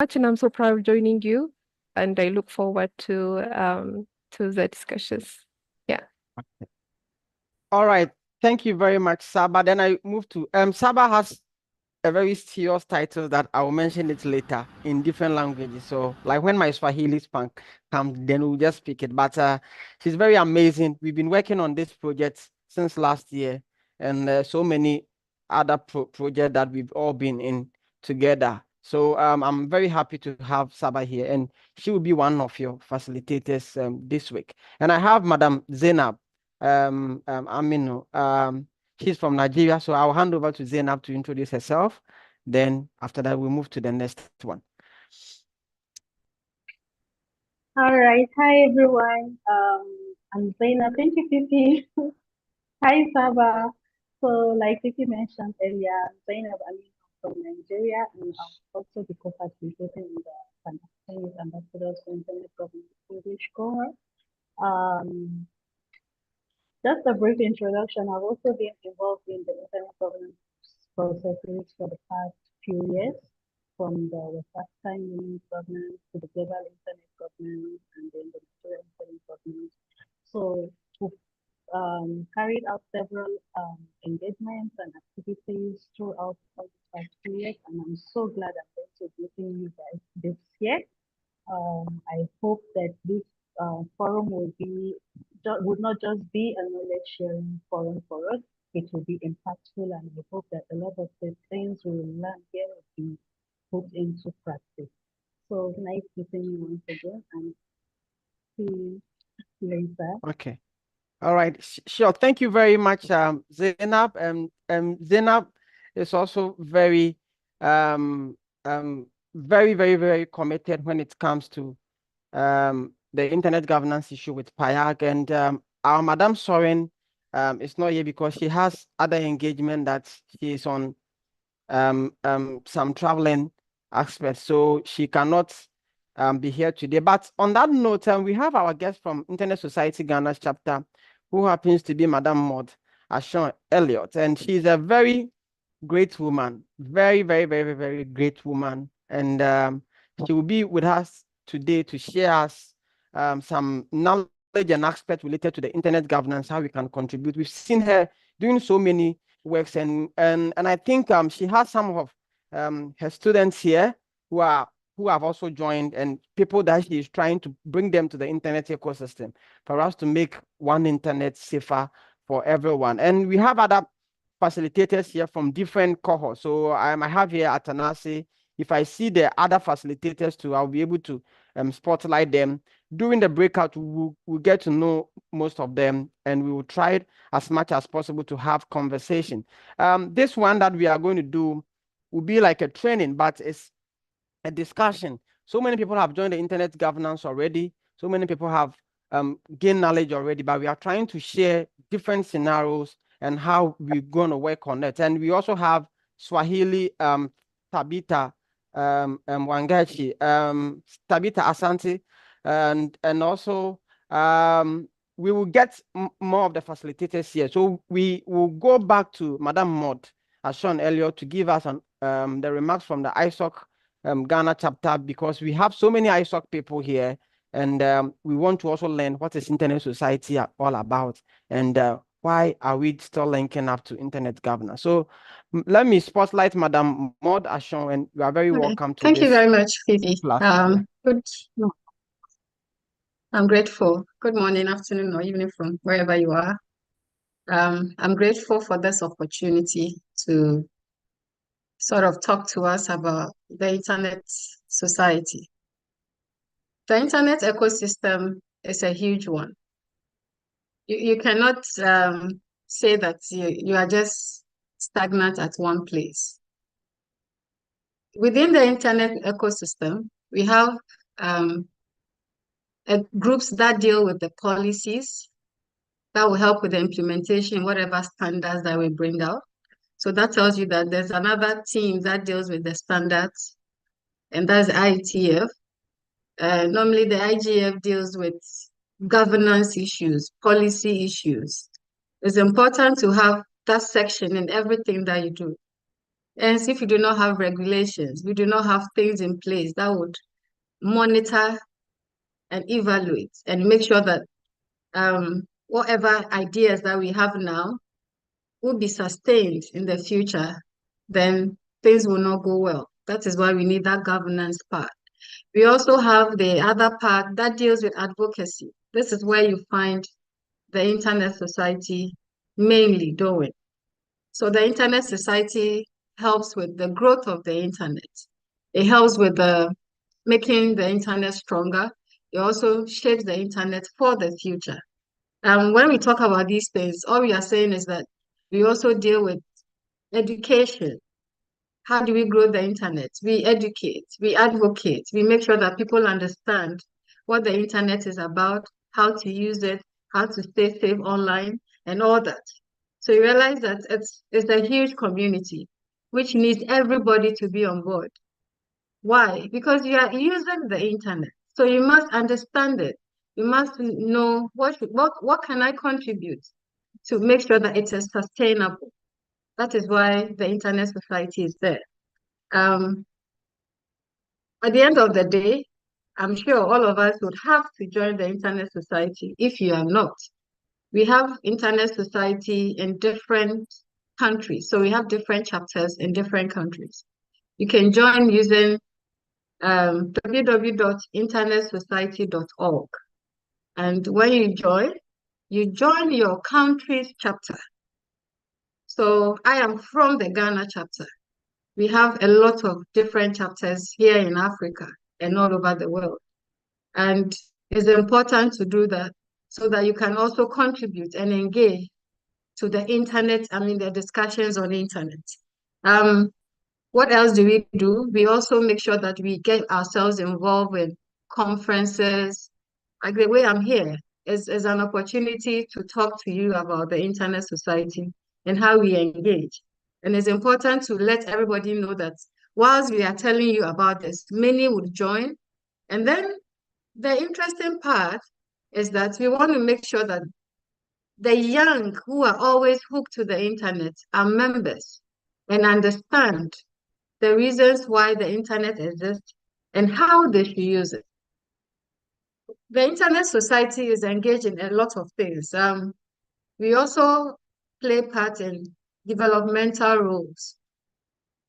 much, and I'm so proud of joining you. And I look forward to the discussions. Yeah. All right. Thank you very much, Saba. Then I move to Saba has a very serious title that I will mention it later in different languages. So, like when my Swahili spank comes, then we'll just speak it. But she's very amazing. We've been working on this project since last year, and so many other projects that we've all been in together. So I'm very happy to have Saba here, and she will be one of your facilitators this week. And I have Madam Zainab Aminu. She's from Nigeria, so I'll hand over to Zainab to introduce herself. Then after that, we'll move to the next one. All right. Hi, everyone. I'm Zaina. Thank you, Fifi. Hi, Saba. So, like Fifi mentioned earlier, I'm Zainab Ali from Nigeria, and I'm also the co-facilitator in the Chinese Ambassadors for Internet Governance English Cohort. Um, just a brief introduction. I've also been involved in the internet governance processes for the past few years, from the West African Union governance to the global internet governance and then the Nigerian internet governance. So we've carried out several engagements and activities throughout all the past few years, and I'm so glad I'm going to be meeting you guys this year. I hope that this forum would not just be a knowledge sharing forum for us. It will be impactful, and I hope that a lot of the things we will learn here will be put into practice. So nice meeting you once again, and see you later. Okay. All right. Sure. Thank you very much, Zainab. Zainab is also um, very committed when it comes to the internet governance issue with Payaig. And our Madam Sorin is not here because she has other engagement that she is on some traveling aspects, so she cannot be here today. But on that note, we have our guest from Internet Society Ghana chapter, who happens to be Madam Maud Ashon Elliott, and she's a very great woman, very great woman, and she will be with us today to share us some knowledge and aspects related to the internet governance, how we can contribute. We've seen her doing so many works, and I think she has some of her students here who have also joined, and people that she is trying to bring them to the internet ecosystem for us to make one internet safer for everyone. And we have other facilitators here from different cohorts. So I have here Atanasi. If I see the other facilitators too, I'll be able to spotlight them. During the breakout, we'll get to know most of them, and we will try as much as possible to have conversation. This one that we are going to do will be like a training, but it's a discussion. So many people have joined the internet governance already. So many people have gained knowledge already, but we are trying to share different scenarios and how we're going to work on it. And we also have Swahili Tabita Wangachi, Tabita Asante, and also we will get more of the facilitators here. So we will go back to Madam Maud Ashon Elliott to give us the remarks from the ISOC Ghana chapter, because we have so many ISOC people here, and we want to also learn what is Internet Society all about, and why are we still linking up to internet governance. So let me spotlight Madam Maud Ashon, and you are very welcome to Thank this. you very much, Fifi. Platform. I'm grateful. Good morning, afternoon, or evening from wherever you are. I'm grateful for this opportunity to sort of talk to us about the internet society. The internet ecosystem is a huge one. You cannot say that you are just stagnant at one place. Within the internet ecosystem, we have groups that deal with the policies that will help with the implementation, whatever standards that we bring out. So that tells you that there's another team that deals with the standards, and that's IETF. Normally, the IGF deals with governance issues, policy issues. It's important to have that section in everything that you do. And if you do not have regulations, we do not have things in place that would monitor and evaluate and make sure that whatever ideas that we have now will be sustained in the future, then things will not go well. That is why we need that governance part. We also have the other part that deals with advocacy. This is where you find the Internet Society mainly doing. So the Internet Society helps with the growth of the Internet. It helps with making the Internet stronger. It also shapes the Internet for the future. When we talk about these things, all we are saying is that we also deal with education. How do we grow the Internet? We educate, we advocate, we make sure that people understand what the Internet is about, how to use it, how to stay safe online, and all that. So you realize that it's a huge community, which needs everybody to be on board. Why? Because you are using the Internet. So you must understand it. You must know what can I contribute to make sure that it is sustainable. That is why the Internet Society is there. At the end of the day, I'm sure all of us would have to join the Internet Society if you are not. We have Internet Society in different countries. So we have different chapters in different countries. You can join using www.internetsociety.org. And when you join your country's chapter. So I am from the Ghana chapter. We have a lot of different chapters here in Africa and all over the world. And it's important to do that so that you can also contribute and engage to the internet, the discussions on the internet. What else do we do? We also make sure that we get ourselves involved with conferences. Like the way I'm here is an opportunity to talk to you about the Internet Society and how we engage. And it's important to let everybody know that whilst we are telling you about this, many would join. And then the interesting part is that we want to make sure that the young who are always hooked to the internet are members and understand the reasons why the internet exists and how they should use it. The Internet Society is engaged in a lot of things. We also play part in developmental roles.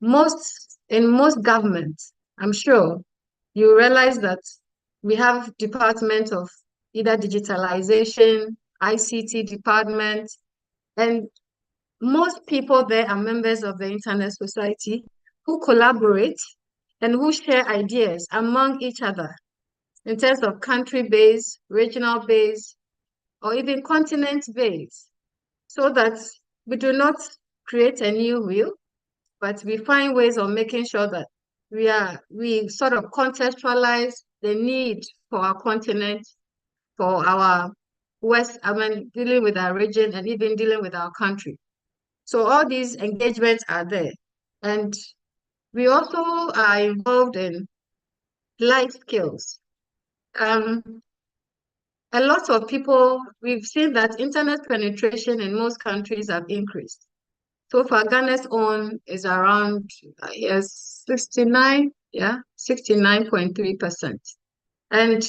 In most governments, I'm sure you realize that we have departments of either digitalization, ICT department, and most people there are members of the Internet Society who collaborate and who share ideas among each other in terms of country-based, regional-based, or even continent-based, so that we do not create a new wheel, but we find ways of making sure that we sort of contextualize the need for our continent, for our West, dealing with our region and even dealing with our country. So all these engagements are there. And we also are involved in life skills. A lot of people, we've seen that internet penetration in most countries have increased. So far, Ghana's own is around 69.3%. And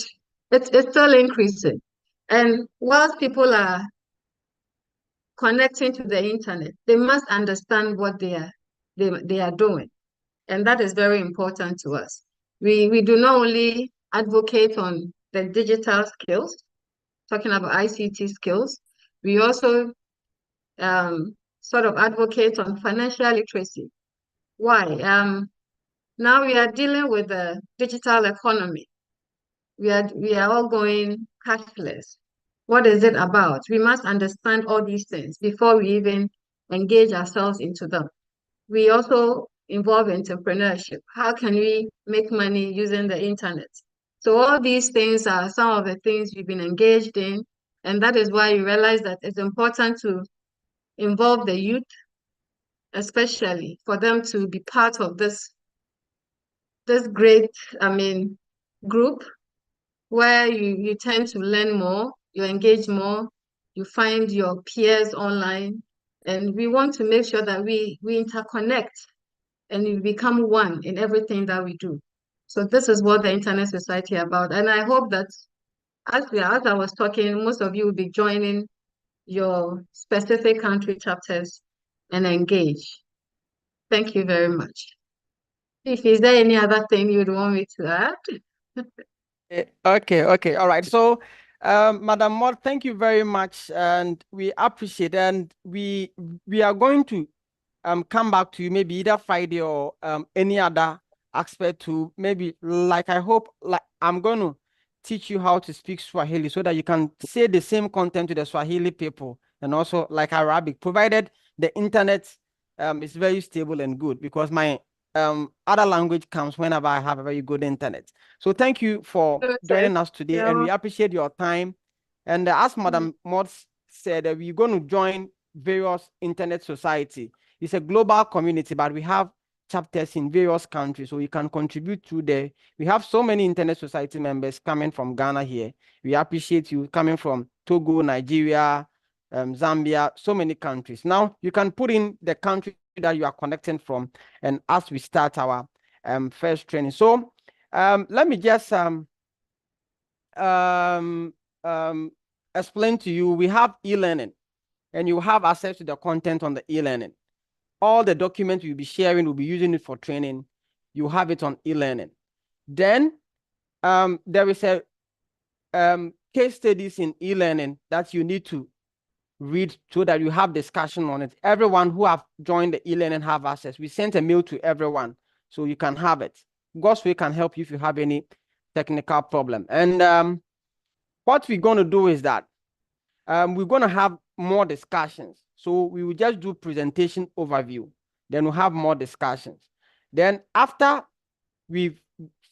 it's still increasing. And whilst people are connecting to the internet, they must understand what they are doing. And that is very important to us. We do not only advocate on the digital skills, talking about ICT skills, we also sort of advocate on financial literacy. Why? Now we are dealing with the digital economy. We are all going cashless. What is it about? We must understand all these things before we even engage ourselves into them. We also involve entrepreneurship. How can we make money using the internet? So all these things are some of the things we've been engaged in, and that is why you realize that it's important to involve the youth, especially for them to be part of this great, group where you tend to learn more, you engage more, you find your peers online, and we want to make sure that we interconnect and we become one in everything that we do. So this is what the Internet Society is about. And I hope that as I was talking, most of you will be joining your specific country chapters and engage. Thank you very much. Is there any other thing you'd want me to add? Okay, all right. So, Madam Mod, thank you very much, and we appreciate, and we are going to come back to you maybe either Friday or any other aspect to maybe, like, I hope, like, I'm going to teach you how to speak Swahili so that you can say the same content to the Swahili people, and also like Arabic, provided the internet is very stable and good, because my other language comes whenever I have a very good internet. So thank you for joining us today, and we appreciate your time. And as Madam Mods said, we're going to join various internet society. It's a global community, but we have chapters in various countries, so you can contribute to there. We have so many internet society members coming from Ghana here. We appreciate you coming from Togo, Nigeria, Zambia, so many countries. Now you can put in the country that you are connecting from, and as we start our first training. So let me just explain to you. We have e-learning, and you have access to the content on the e-learning. All the documents we'll be sharing, we'll be using it for training. You have it on e-learning. Then there is a case studies in e-learning that you need to read so that you have discussion on it. Everyone who have joined the e-learning have access. We sent a mail to everyone, so you can have it. God's way can help you if you have any technical problem. And what we're going to do is that we're going to have more discussions. So we will just do presentation overview. Then we'll have more discussions. Then after we've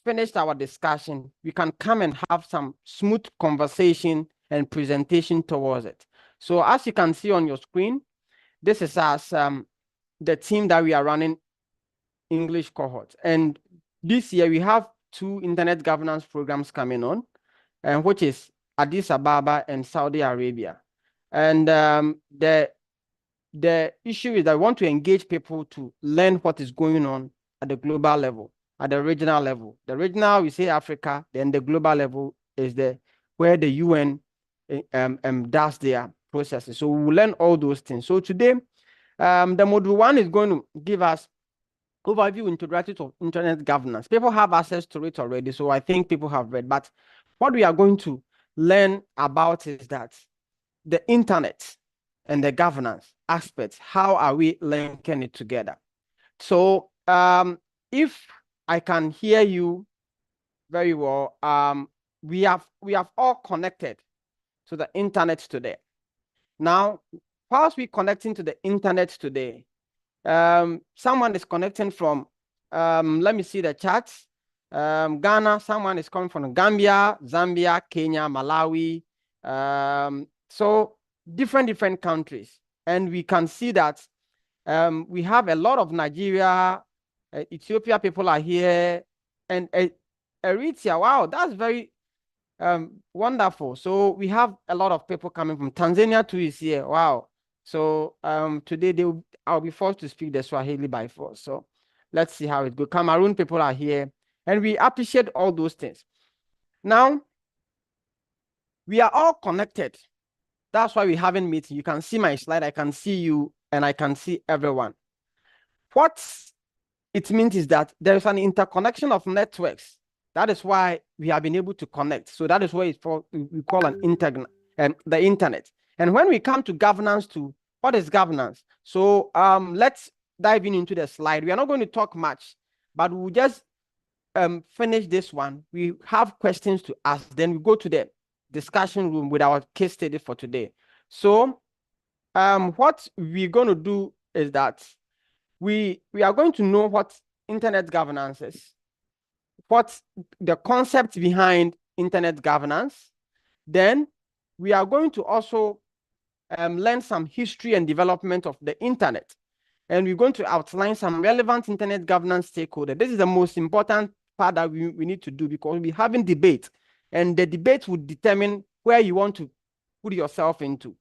finished our discussion, we can come and have some smooth conversation and presentation towards it. So as you can see on your screen, this is us, the team that we are running English cohort. And this year we have 2 internet governance programs coming on, which is Addis Ababa and Saudi Arabia. And the issue is that we want to engage people to learn what is going on at the global level, at the regional level. The regional, we say Africa, then the global level is where the UN does their processes. So we will learn all those things. So today, the module 1 is going to give us overview introductory to internet governance. People have access to it already, so I think people have read. But what we are going to learn about is that the internet and the governance aspects, how are we linking it together? So if I can hear you very well, we have all connected to the internet today. Now, whilst we connecting to the internet today, someone is connecting from, let me see the chats. Ghana, someone is coming from Gambia, Zambia, Kenya, Malawi. So different countries. And we can see that we have a lot of Nigeria, Ethiopia people are here, and Eritrea. Wow, that's very wonderful. So we have a lot of people coming from Tanzania too is here. Wow. So today I'll be forced to speak the Swahili by force. So let's see how it goes. Cameroon people are here, and we appreciate all those things. Now, we are all connected. That's why we haven't meeting. You can see my slide. I can see you, and I can see everyone. What it means is that there is an interconnection of networks. That is why we have been able to connect. So that is what we call the internet. And when we come to governance too, what is governance? So let's dive into the slide. We are not going to talk much, but we'll just finish this one. We have questions to ask. Then we go to the discussion room with our case study for today. So what we're going to do is that we are going to know what internet governance is, what's the concept behind internet governance. Then we are going to also learn some history and development of the internet. And we're going to outline some relevant internet governance stakeholders. This is the most important part that we need to do, because we'll be having debate, and the debate would determine where you want to put yourself into.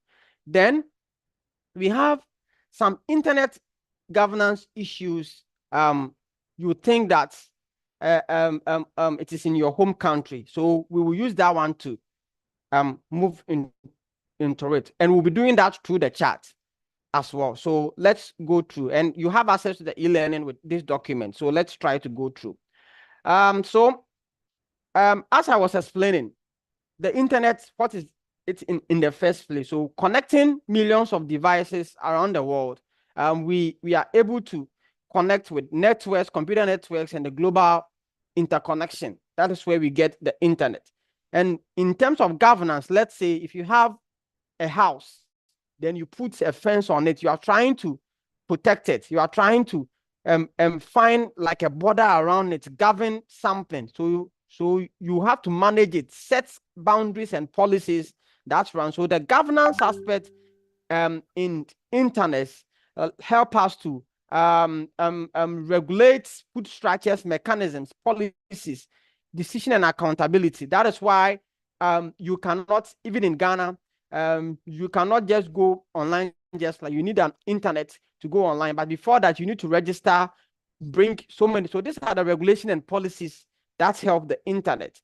Then we have some internet governance issues you think that it is in your home country. So we will use that one to move into it. And we'll be doing that through the chat as well. So let's go through. And you have access to the e-learning with this document. So let's try to go through. As I was explaining, the internet, what is it in the first place? So connecting millions of devices around the world, we are able to connect with networks, computer networks, and the global interconnection. That is where we get the internet. And in terms of governance, let's say if you have a house, then you put a fence on it, you are trying to protect it. You are trying to find like a border around it, govern something. So you have to manage it, set boundaries and policies that's run. So the governance aspect in internet help us to regulate, put structures, mechanisms, policies, decision and accountability. That is why you cannot, even in Ghana, you cannot just go online just like you need an internet to go online. But before that, you need to register, bring so many. So these are the regulation and policies that help the internet.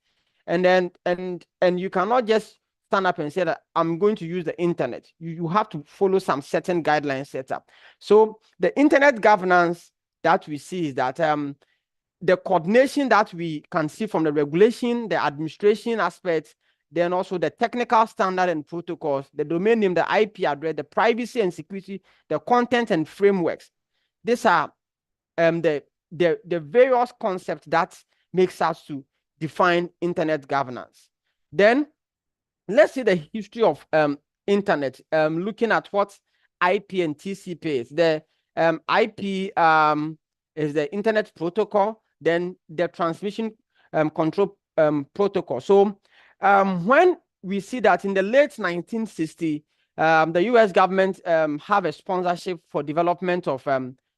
And then and you cannot just stand up and say that I'm going to use the internet. You have to follow some certain guidelines set up. So the internet governance that we see is that the coordination that we can see from the regulation, the administration aspects, then also the technical standard and protocols, the domain name, the IP address, the privacy and security, the content and frameworks. These are the various concepts that makes us to define internet governance. Then let's see the history of internet, looking at what IP and TCP is. The IP is the internet protocol, then the transmission control protocol. So when we see that in the late 1960s, the US government have a sponsorship for development of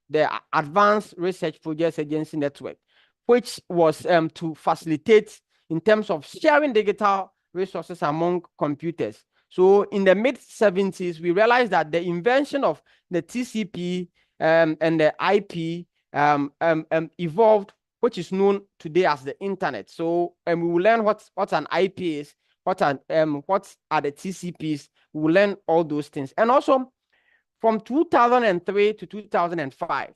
the Advanced Research Projects Agency Network, which was to facilitate in terms of sharing digital resources among computers. So in the mid-70s, we realized that the invention of the TCP and the IP evolved, which is known today as the internet. So we will learn what an IP is, what are the TCPs. We will learn all those things. And also from 2003 to 2005,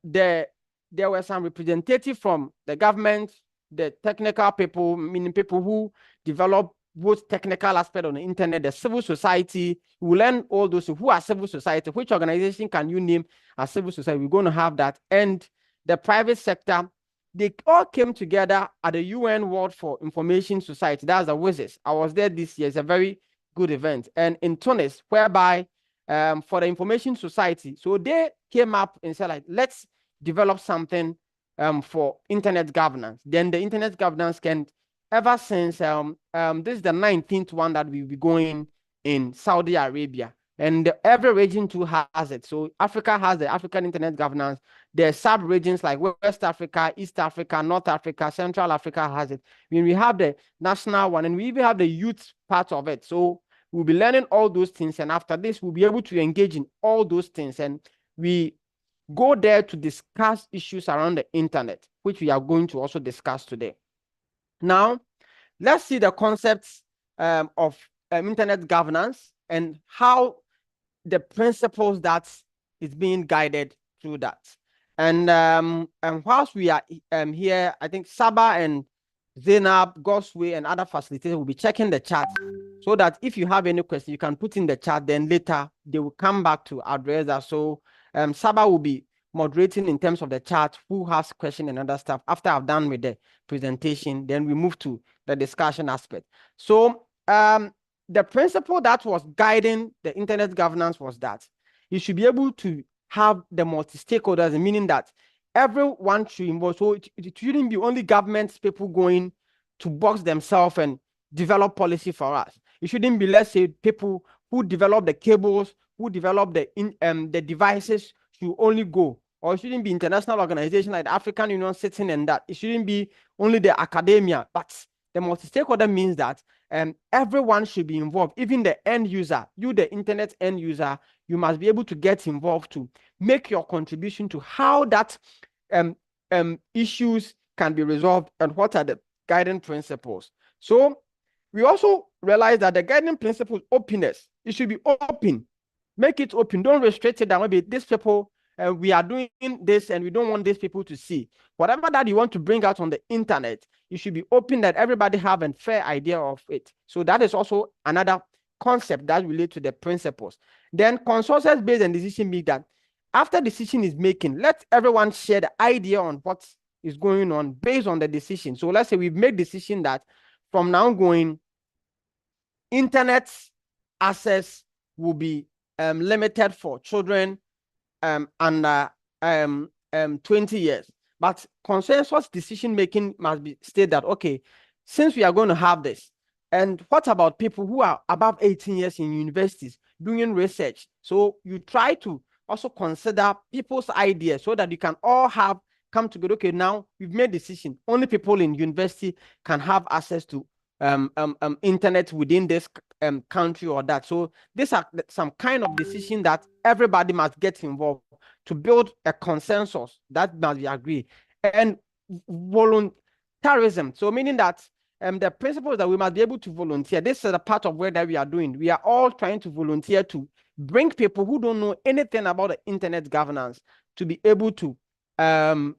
there were some representatives from the government, the technical people, meaning people who develop both technical aspect on the internet, the civil society. We will learn all those who are civil society, which organization can you name as civil society. We're going to have that. And the private sector, they all came together at the UN World for Information Society. That's the WISIS. I was there this year. It's a very good event. And in Tunis, whereby for the Information Society, so they came up and said, like, let's develop something for internet governance. Then the internet governance can, ever since this is the 19th one that we'll be going in Saudi Arabia, and every region too has it. So Africa has the African internet governance. There are sub-regions like West Africa, East Africa, North Africa, Central Africa has it. When we have the national one, and we even have the youth part of it. So we'll be learning all those things, and after this, we'll be able to engage in all those things, and we go there to discuss issues around the internet, which we are going to also discuss today. Now, let's see the concepts of internet governance and how the principles that is being guided through that. And whilst we are here, I think Saba and Zainab, Gosway, and other facilitators will be checking the chat so that if you have any question, you can put in the chat. Then later they will come back to address that. So Saba will be moderating in terms of the chat, who has question and other stuff. After I've done with the presentation, then we move to the discussion aspect. So the principle that was guiding the internet governance was that you should be able to have the multi-stakeholders, meaning that everyone should involve. So it shouldn't be only government people going to box themselves and develop policy for us. It shouldn't be, let's say, people who develop the cables, who develop the devices should only go. Or it shouldn't be international organization like the African Union sitting in that. It shouldn't be only the academia, but the multi-stakeholder means that everyone should be involved, even the end user. You, the internet end user, you must be able to get involved to make your contribution to how that issues can be resolved and what are the guiding principles. So we also realize that the guiding principle is openness. It should be open. Make it open. Don't restrict it that maybe these people, we are doing this and we don't want these people to see. Whatever that you want to bring out on the internet, you should be open that everybody have a fair idea of it. So that is also another concept that relates to the principles. Then consensus-based and decision make that after decision is making, let everyone share the idea on what is going on based on the decision. So let's say we've made decision that from now going, internet access will be limited for children under 20 years. But consensus decision making must be stated that, okay, since we are going to have this, and what about people who are above 18 years in universities doing research? So you try to also consider people's ideas so that you can all come together. Okay, now we've made decision. Only people in university can have access to internet within this country or that. So these are some kind of decision that everybody must get involved to build a consensus that must be agreed. And voluntarism, so meaning that the principle is that we must be able to volunteer. This is a part of where that we are doing. We are all trying to volunteer to bring people who don't know anything about the internet governance to be able to draw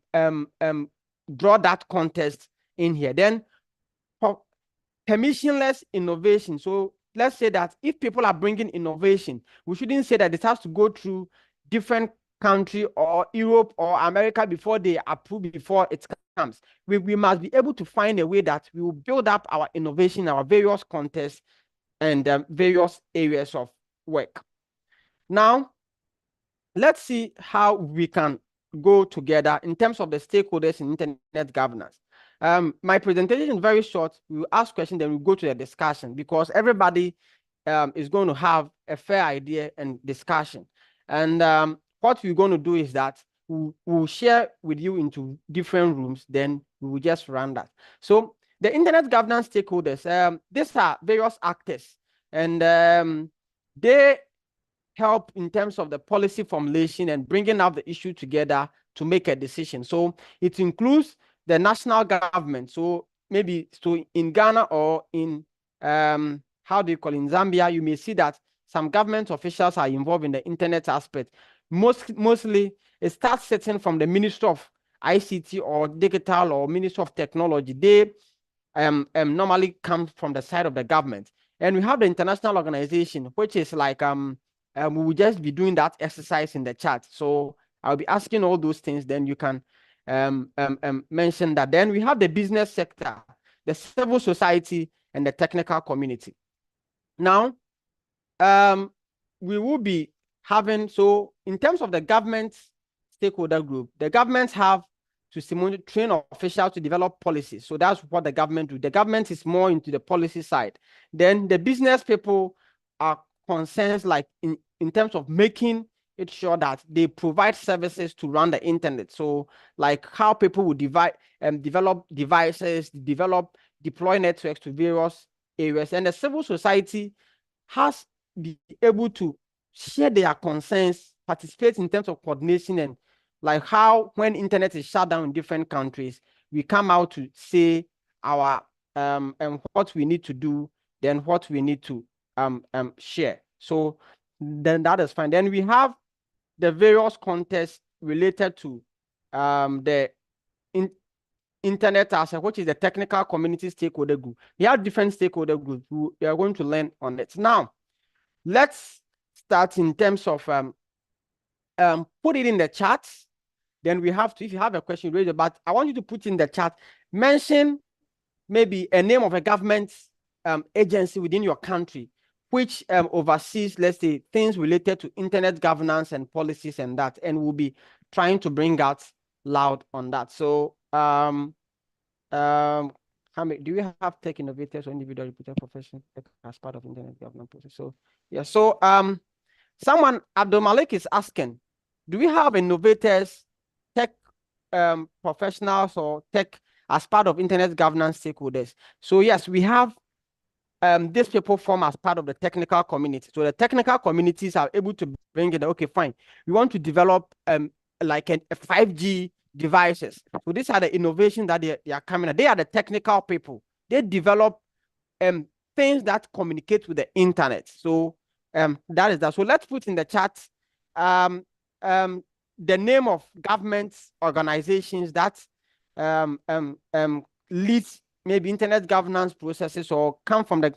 that contest in here. Then permissionless innovation. So let's say that if people are bringing innovation, we shouldn't say that it has to go through different country or Europe or America before they approve, before it comes. We must be able to find a way that we will build up our innovation, our various contests and various areas of work. Now, let's see how we can go together in terms of the stakeholders in internet governance. My presentation is very short. We will ask questions, then we'll go to the discussion because everybody is going to have a fair idea and discussion. And what we're going to do is that we'll share with you into different rooms, then we will just run that. So the internet governance stakeholders, these are various actors, and they help in terms of the policy formulation and bringing up the issue together to make a decision. So it includes the national government. So maybe in Ghana or in how do you call it, in Zambia, you may see that some government officials are involved in the internet aspect. Mostly it starts sitting from the Ministry of ICT or Digital or Ministry of Technology. They normally come from the side of the government. And we have the international organization, which is like we will just be doing that exercise in the chat. So I'll be asking all those things, then you can mention that. Then we have the business sector, the civil society, and the technical community. Now, we will be having, so in terms of the government stakeholder group, the governments have to train officials to develop policies. So that's what the government do. The government is more into the policy side. Then the business people are concerned like in terms of making it sure that they provide services to run the internet. So like how people will develop devices, deploy networks to various areas. And the civil society has be able to share their concerns, participate in terms of coordination, and like how when internet is shut down in different countries, we come out to say our and what we need to do, then what we need to share. So then that is fine. Then we have the various contests related to the internet asset, which is the technical community stakeholder group. We have different stakeholder groups. We are going to learn on it. Now, let's start in terms of put it in the chat. Then we have to, if you have a question, raise it. But I want you to put in the chat, mention maybe a name of a government agency within your country, which oversees, let's say, things related to internet governance and policies and that, and we'll be trying to bring out loud on that. So, how many do we have tech innovators or individual reputed professionals as part of internet governance process? So, yeah. So, someone Abdul Malik is asking, do we have innovators, tech professionals, or tech as part of internet governance stakeholders? So, yes, we have these people form as part of the technical community. So the technical communities are able to bring in, okay, fine, we want to develop like a 5G devices. So these are the innovations that they are coming. They are the technical people. They develop things that communicate with the internet. So that is that. So let's put in the chat the name of government organizations that leads maybe internet governance processes or come from the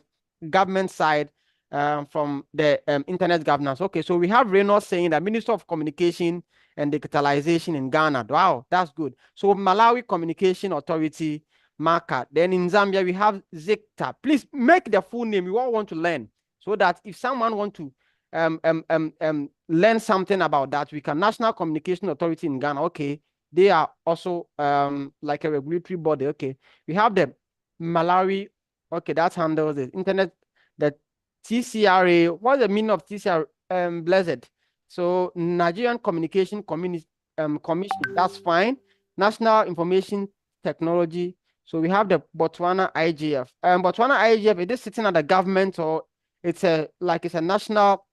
government side, from the internet governance. Okay, so we have Reynolds saying that Minister of Communication and Digitalization in Ghana. Wow, that's good. So Malawi Communication Authority, MACA. Then in Zambia, we have ZICTA. Please make the full name. We all want to learn so that if someone want to learn something about that, we can. National Communication Authority in Ghana. Okay, they are also like a regulatory body. Okay, we have the Malawi. Okay, that handles the internet. The TCRA. What's the meaning of TCRA? Blessed. So Nigerian Communication Commission. That's fine. National Information Technology. So we have the Botswana IGF. Botswana IGF, it is sitting at the government, or it's a national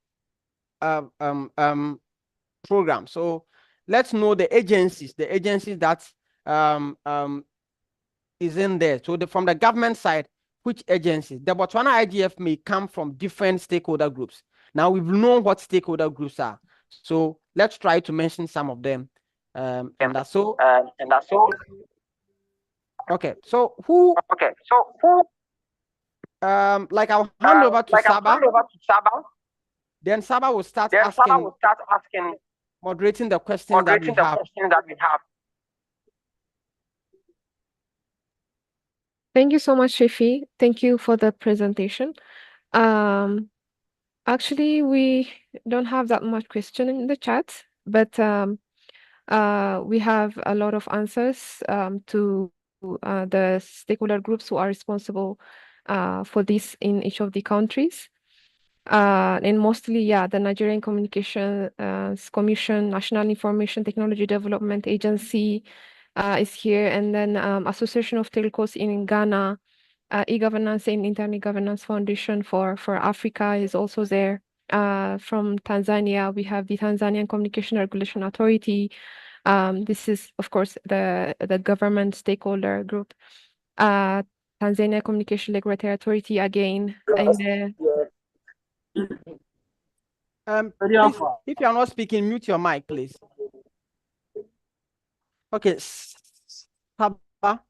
program. So let's know the agencies that is in there. So from the government side, which agencies? The Botswana IGF may come from different stakeholder groups. Now we've known what stakeholder groups are. So let's try to mention some of them. And that's so. Okay. So who? Like I'll hand over to Saba. Then Saba will start asking, moderating the questions that we have. Thank you so much, Shifi. Thank you for the presentation. Actually, we don't have that much question in the chat, but we have a lot of answers to the stakeholder groups who are responsible for this in each of the countries. And mostly, yeah, the Nigerian Communications Commission, National Information Technology Development Agency is here, and then Association of Telcos in Ghana, e-governance and Internet Governance Foundation for Africa is also there. From Tanzania, we have the Tanzanian Communication Regulation Authority. This is, of course, the government stakeholder group. Tanzania Communication Regulatory Authority again, and please, if you are not speaking, mute your mic, please. Okay, Saba.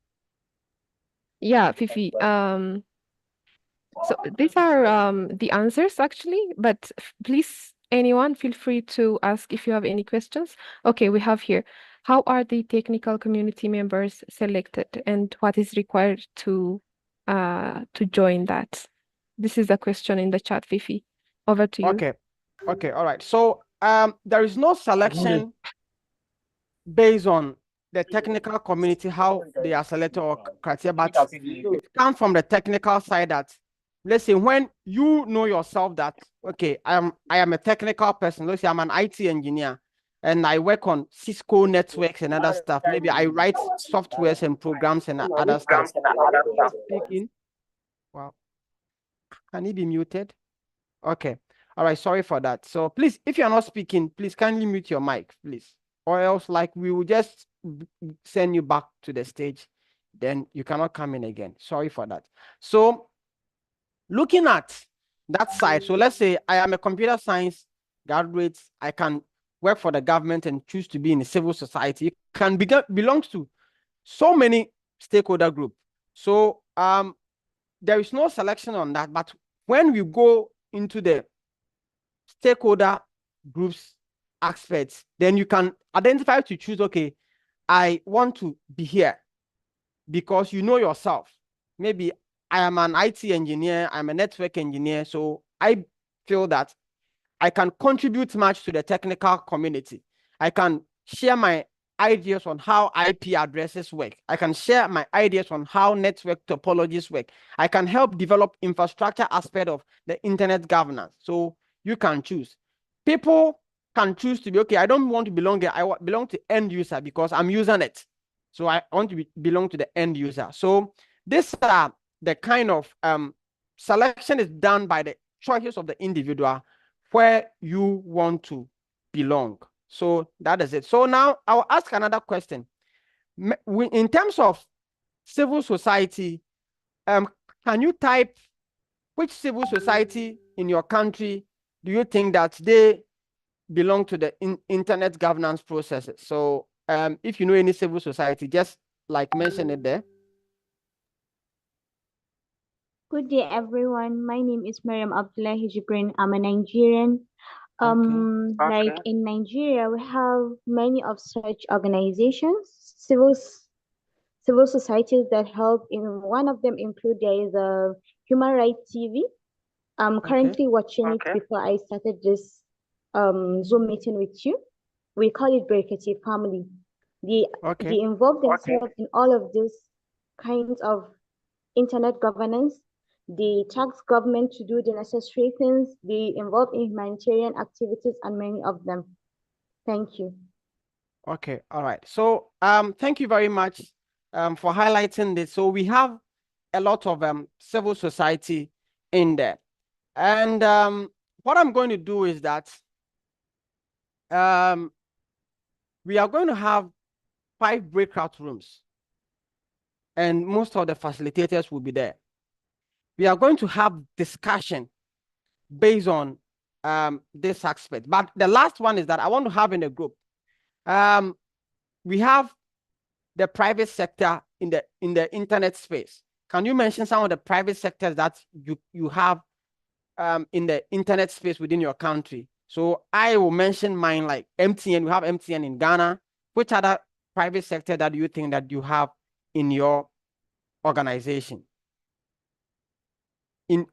yeah, Fifi. So these are the answers actually, but please, anyone, feel free to ask if you have any questions. Okay, we have here. How are the technical community members selected, and what is required to join that? This is a question in the chat, Fifi. Over to you. Okay, all right. So there is no selection based on the technical community, how they are selected or criteria, but it comes from the technical side that, let's say, when you know yourself that, okay, I am a technical person. Let's say I'm an IT engineer and I work on Cisco networks and other stuff. Maybe I write softwares and programs and other stuff. Speaking. Wow. Can he be muted? Okay. All right. Sorry for that. So please, if you're not speaking, please kindly mute your mic, please. Or else, like, we will just send you back to the stage. Then you cannot come in again. Sorry for that. So looking at that side, so let's say I am a computer science graduate. I can work for the government and choose to be in a civil society. It can belong to so many stakeholder groups. So there is no selection on that. But when we go into the stakeholder groups aspects, then you can identify to choose, okay, I want to be here because you know yourself. Maybe I am an IT engineer, I'm a network engineer, so I feel that I can contribute much to the technical community. I can share my ideas on how IP addresses work. I can share my ideas on how network topologies work. I can help develop infrastructure aspect of the internet governance. So you can choose. People can choose to be, okay, I don't want to belong there. I belong to end user because I'm using it. So I want to belong to the end user. So these are the kind of selection is done by the choices of the individual where you want to belong. So that is it. So now I'll ask another question. In terms of civil society, can you type which civil society in your country do you think that they belong to the internet governance processes? So if you know any civil society, just like mention it there. Good day, everyone. My name is Mariam Abdullahi Jibrin. I'm a Nigerian. Like in Nigeria, we have many of such organizations, civil societies that help. In one of them include there is a Human Rights TV. I'm currently watching it before I started this Zoom meeting with you. We call it Berkati Family. They involve themselves in all of these kinds of internet governance. They tax government to do the necessary things. They involve in humanitarian activities and many of them. Thank you. Okay, all right. So thank you very much for highlighting this. So we have a lot of civil society in there. And what I'm going to do is that we are going to have 5 breakout rooms, and most of the facilitators will be there. We are going to have discussion based on this aspect. But the last one is that I want to have in a group. We have the private sector in the internet space. Can you mention some of the private sectors that you have in the internet space within your country? So I will mention mine, like MTN. We have MTN in Ghana. Which other private sector that you think that you have in your organization? In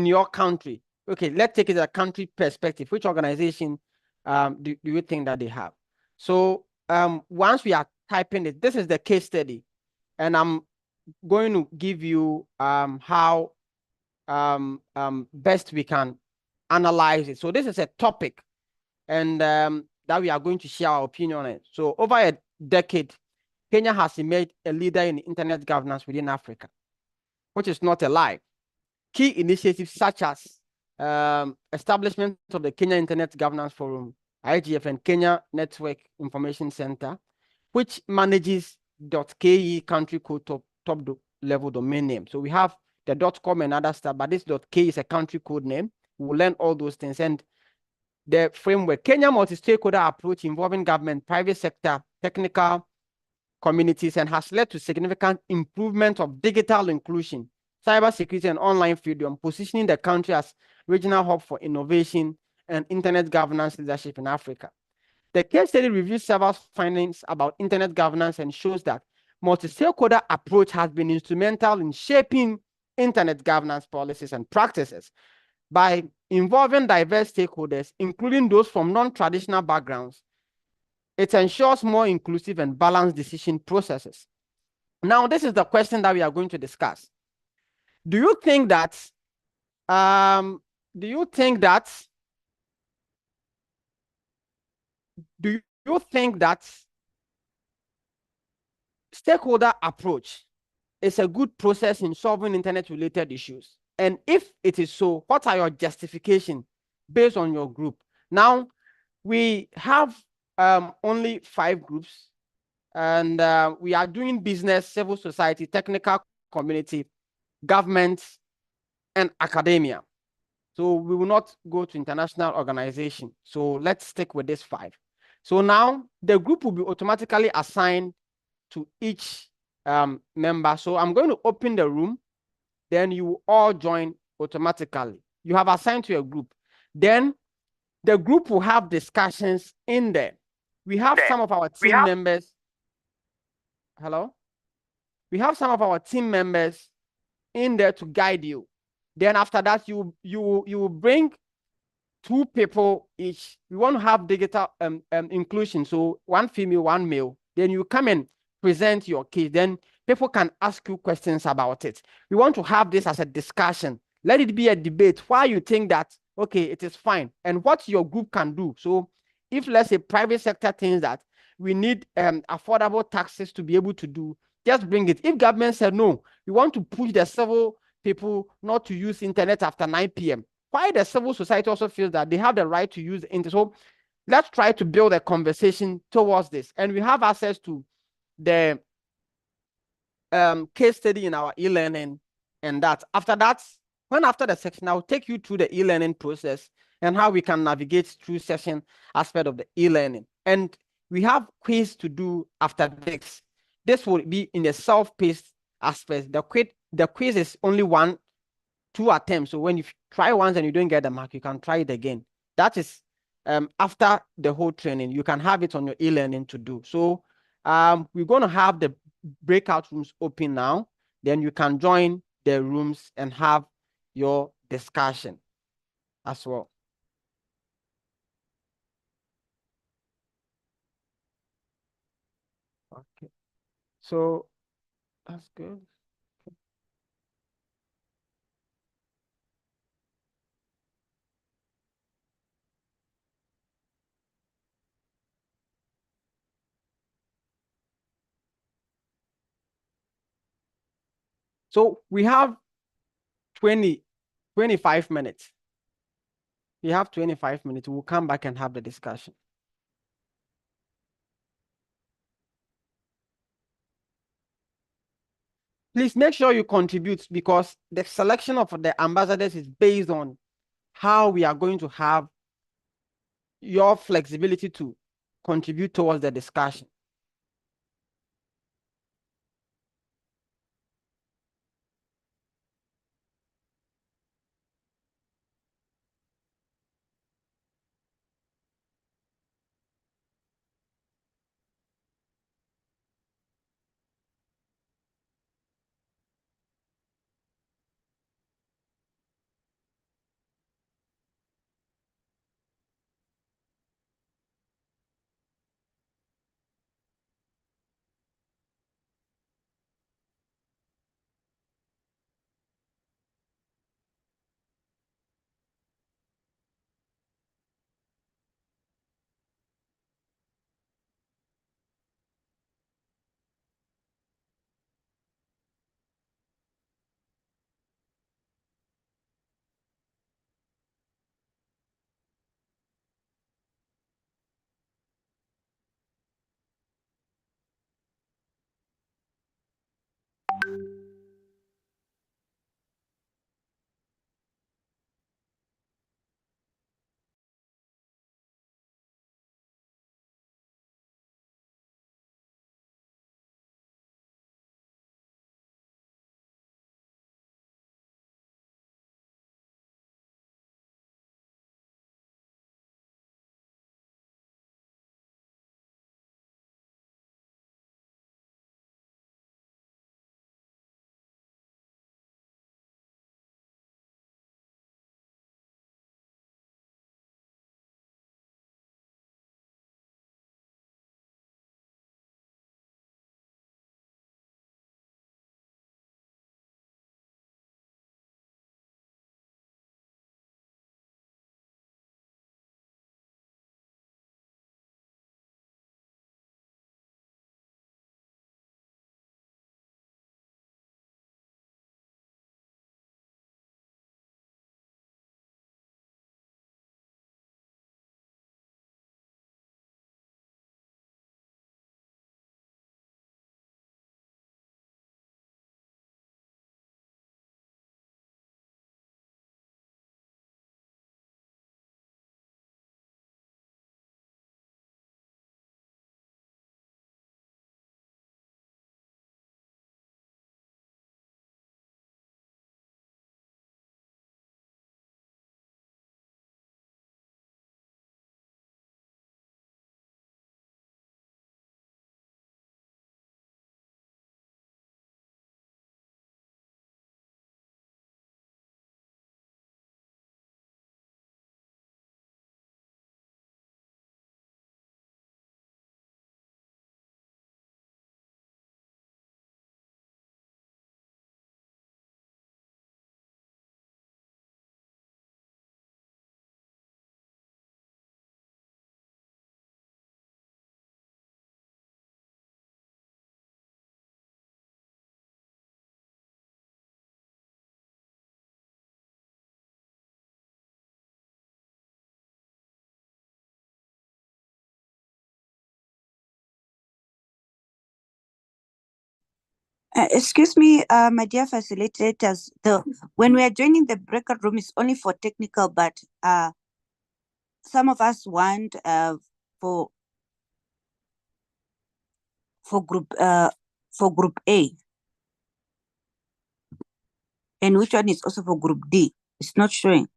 your country? Okay, let's take it as a country perspective. Which organization do you think that they have? So once we are typing it, this is the case study, and I'm going to give you how best we can analyze it. So this is a topic, and that we are going to share our opinion on it. So over a decade, Kenya has emerged a leader in internet governance within Africa, which is not a lie. Key initiatives such as establishment of the Kenya Internet Governance Forum, IGF, and Kenya Network Information Center, which manages .ke country code top level domain name. So we have the .com and other stuff, but this .ke is a country code name. We'll learn all those things. And the framework, Kenya multi-stakeholder approach involving government, private sector, technical communities, and has led to significant improvement of digital inclusion, cybersecurity, and online freedom, positioning the country as regional hub for innovation and internet governance leadership in Africa. The case study reviews several findings about internet governance and shows that multi-stakeholder approach has been instrumental in shaping internet governance policies and practices. By involving diverse stakeholders, including those from non-traditional backgrounds, it ensures more inclusive and balanced decision processes. Now, this is the question that we are going to discuss. Do you think that stakeholder approach is a good process in solving internet-related issues? And if it is so, what are your justifications based on your group? Now, we have only 5 groups, and we are doing business, civil society, technical community, government, and academia. So we will not go to international organization. So let's stick with this 5. So now the group will be automatically assigned to each member. So I'm going to open the room. Then you all join automatically. You have assigned to a group. Then the group will have discussions in there. We have some of our team members. Hello? We have some of our team members in there to guide you. Then after that, you will bring 2 people each. We want to have digital inclusion. So 1 female, 1 male. Then you come and present your case. Then people can ask you questions about it. We want to have this as a discussion. Let it be a debate. Why you think that, okay, it is fine, and what your group can do. So if, let's say, private sector thinks that we need affordable taxes to be able to do, just bring it. If government said, no, we want to push the civil people not to use internet after 9 p.m. Why the civil society also feels that they have the right to use the internet. So let's try to build a conversation towards this. And we have access to the case study in our e-learning, and that after the section, I'll take you through the e-learning process and how we can navigate through session aspect of the e-learning. And we have quiz to do after this. This will be in the self-paced aspect. The quiz is only 2 attempts. So when you try once and you don't get the mark, you can try it again. That is after the whole training. You can have it on your e-learning to do. So we're going to have the breakout rooms open now. Then you can join the rooms and have your discussion as well. Okay. So that's good. So we have 25 minutes. We have 25 minutes. We'll come back and have the discussion. Please make sure you contribute, because the selection of the ambassadors is based on how we are going to have your flexibility to contribute towards the discussion. Excuse me, my dear facilitators. When we are joining the breakout room, it's only for technical, but some of us want for group A, and which one is also for group D? It's not showing.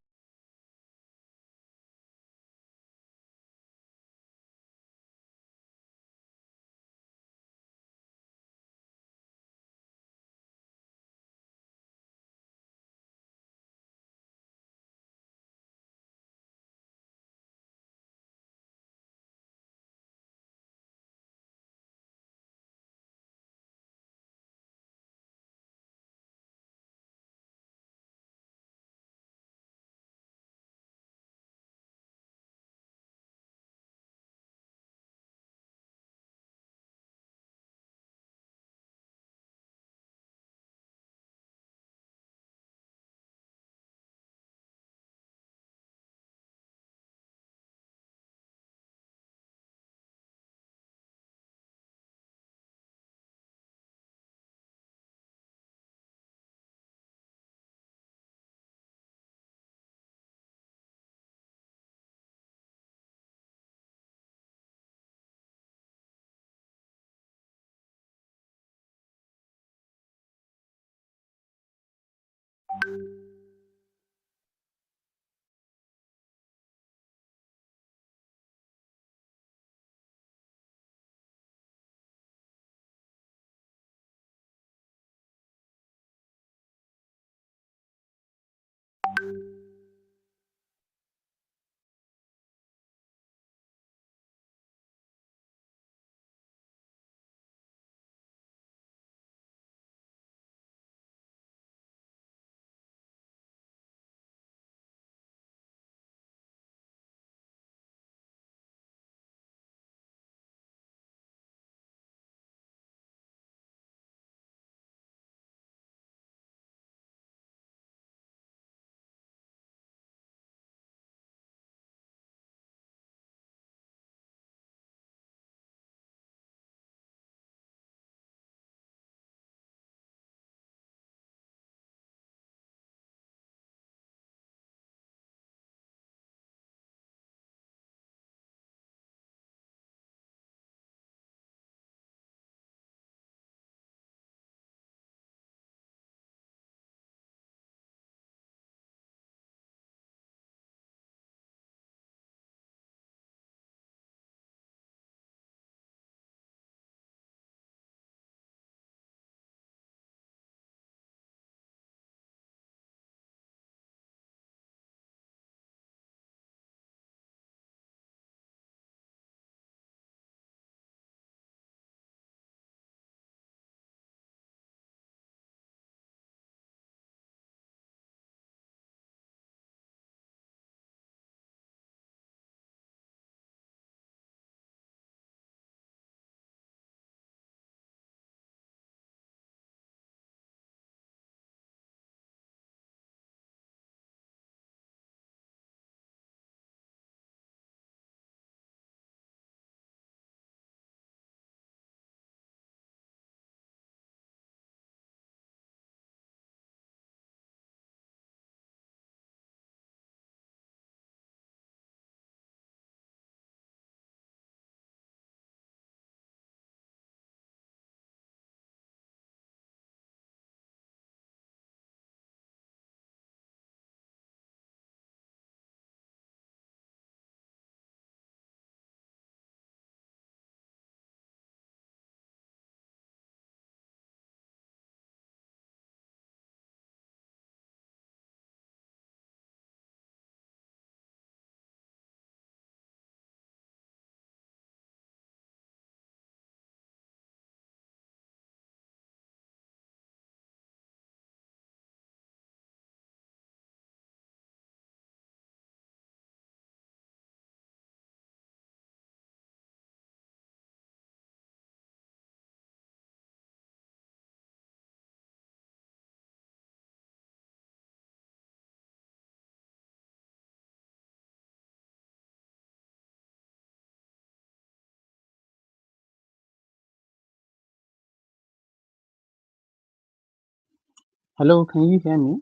Hello, can you hear me?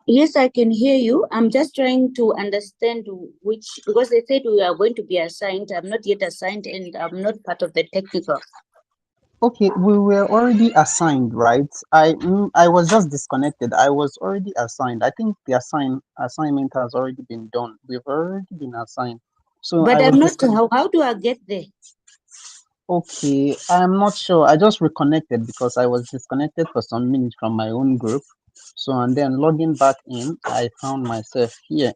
Yes, I can hear you. I'm just trying to understand which, because they said we are going to be assigned. I'm not yet assigned and I'm not part of the technical. Okay, we were already assigned, right? I was just disconnected. I was already assigned. I think the assignment has already been done. We've already been assigned. So But I I'm was not, disconnected. how do I get there? Okay, I'm not sure. I just reconnected because I was disconnected for some minutes from my own group. So and then logging back in, I found myself here.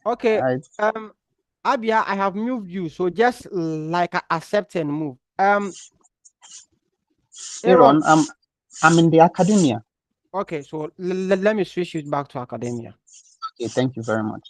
Okay. I, Abia, I have moved you, so just like accept and move. Aaron. Aaron, I'm in the academia. Okay, so let me switch you back to academia. Okay, thank you very much.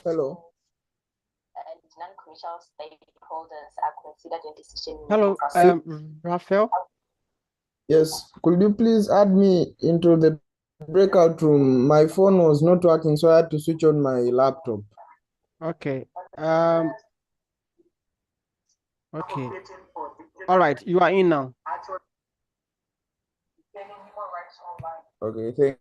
Hello. Hello, Raphael. Yes, could you please add me into the breakout room? My phone was not working, so I had to switch on my laptop. Okay. Okay. All right, you are in now. Okay, thank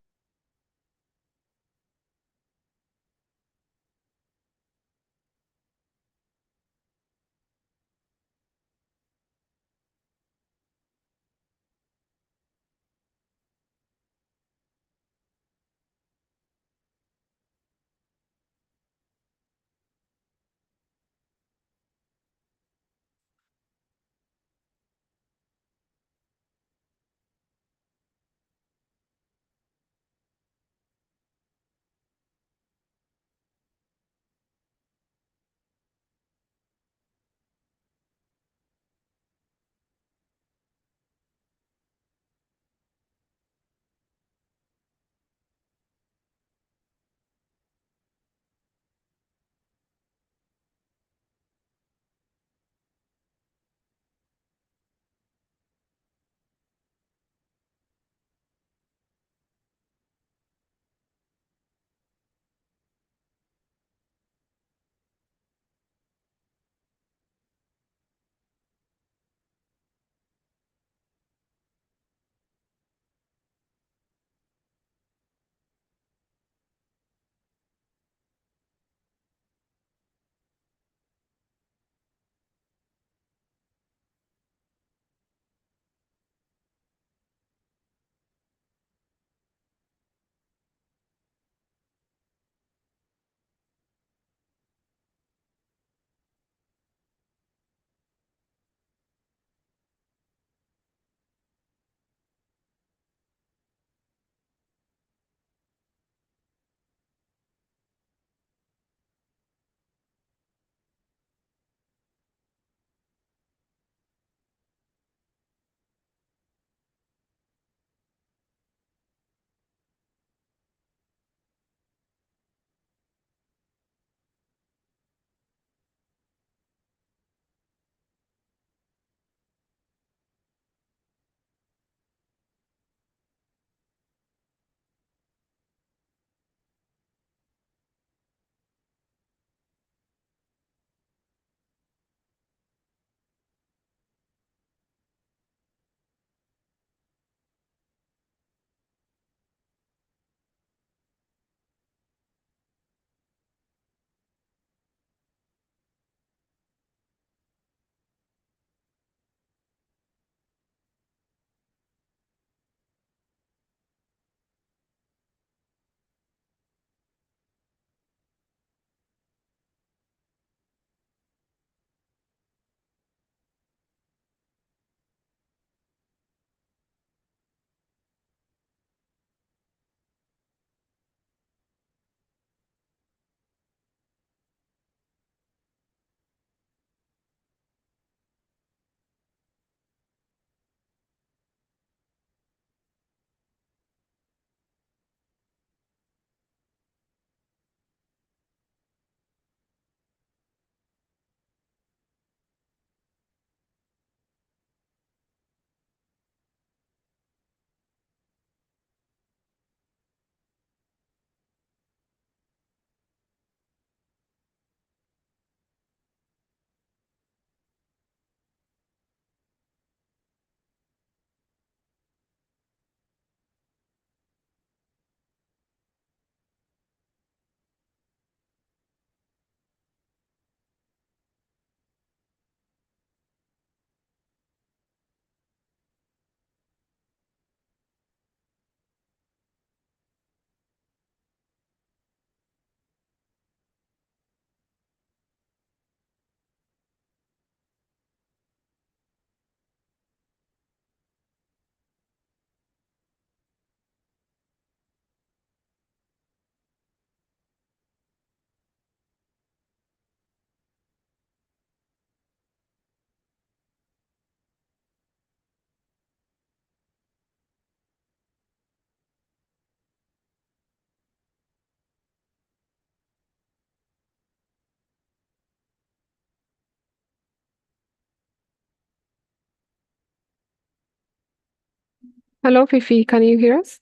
Hello, Fifi, can you hear us?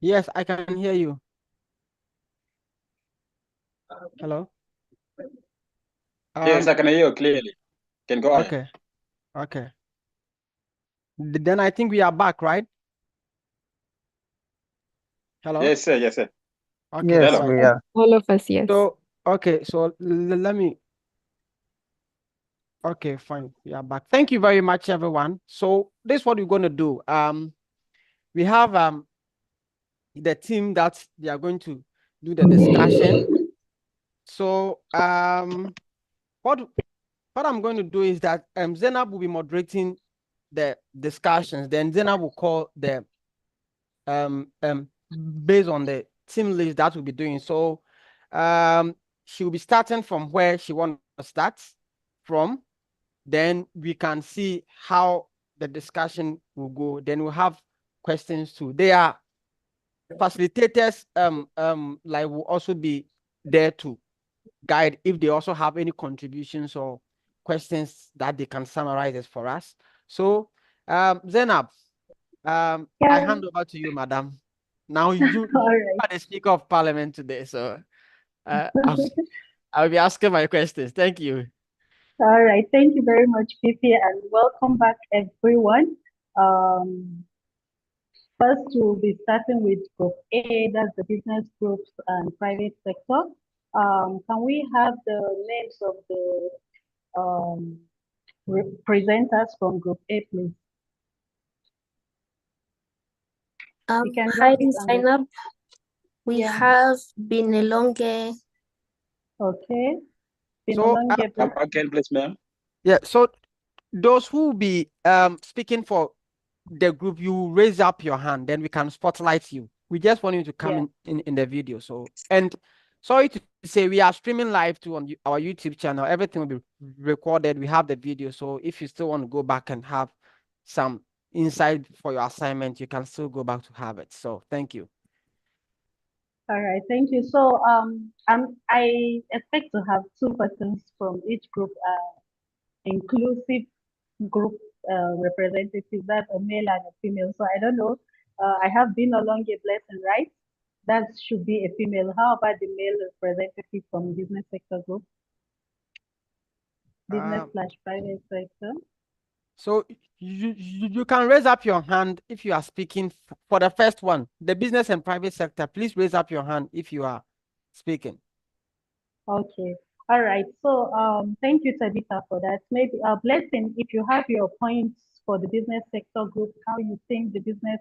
Yes, I can hear you. Hello? Yes, I can hear you clearly. Can go ahead. Okay, okay. Then I think we are back, right? Hello? Yes, sir. Yes, sir. Okay, Yes, Hello. all right. we are. All of us, yes. So, okay, so let me. Okay, fine. We are back. Thank you very much, everyone. So this is what we're going to do. We have the team that they are going to do the discussion. So what I'm going to do is that Zainab will be moderating the discussions. Then Zainab will call the based on the team list that we'll be doing. So she will be starting from where she wants to start from. Then we can see how the discussion will go. Then we'll have questions too. They are facilitators like will also be there to guide if they also have any contributions or questions that they can summarize it for us. So Zainab, I Yeah. hand over to you, madam. Now you All right. are the Speaker of Parliament today, so I'll be asking my questions. Thank you. All right. Thank you very much, Fifi, and welcome back, everyone. First, we'll be starting with Group A, that's the business groups and private sector. Can we have the names of the presenters from Group A, please? You can Hi, drop it on the Zainab. We Yeah. have Binelonge. Okay. So Binelonge, Come again, please, ma'am. yeah, so those who will be speaking for the group, you raise up your hand, then we can spotlight you. We just want you to come Yeah. in the video. So, and sorry to say, we are streaming live too on our YouTube channel. Everything will be recorded. We have the video. So if you still want to go back and have some insight for your assignment, you can still go back to have it. So thank you. All right, thank you. So I expect to have two persons from each group, inclusive group representative, that's a male and a female. So I don't know. I have been along a blessing, right? That should be a female. How about the male representative from business sector group? Business slash private sector. So you can raise up your hand if you are speaking for the first one, the business and private sector. Please raise up your hand if you are speaking. Okay. All right. So thank you, Tabitha, for that. Maybe Blessing, if you have your points for the business sector group, how you think the business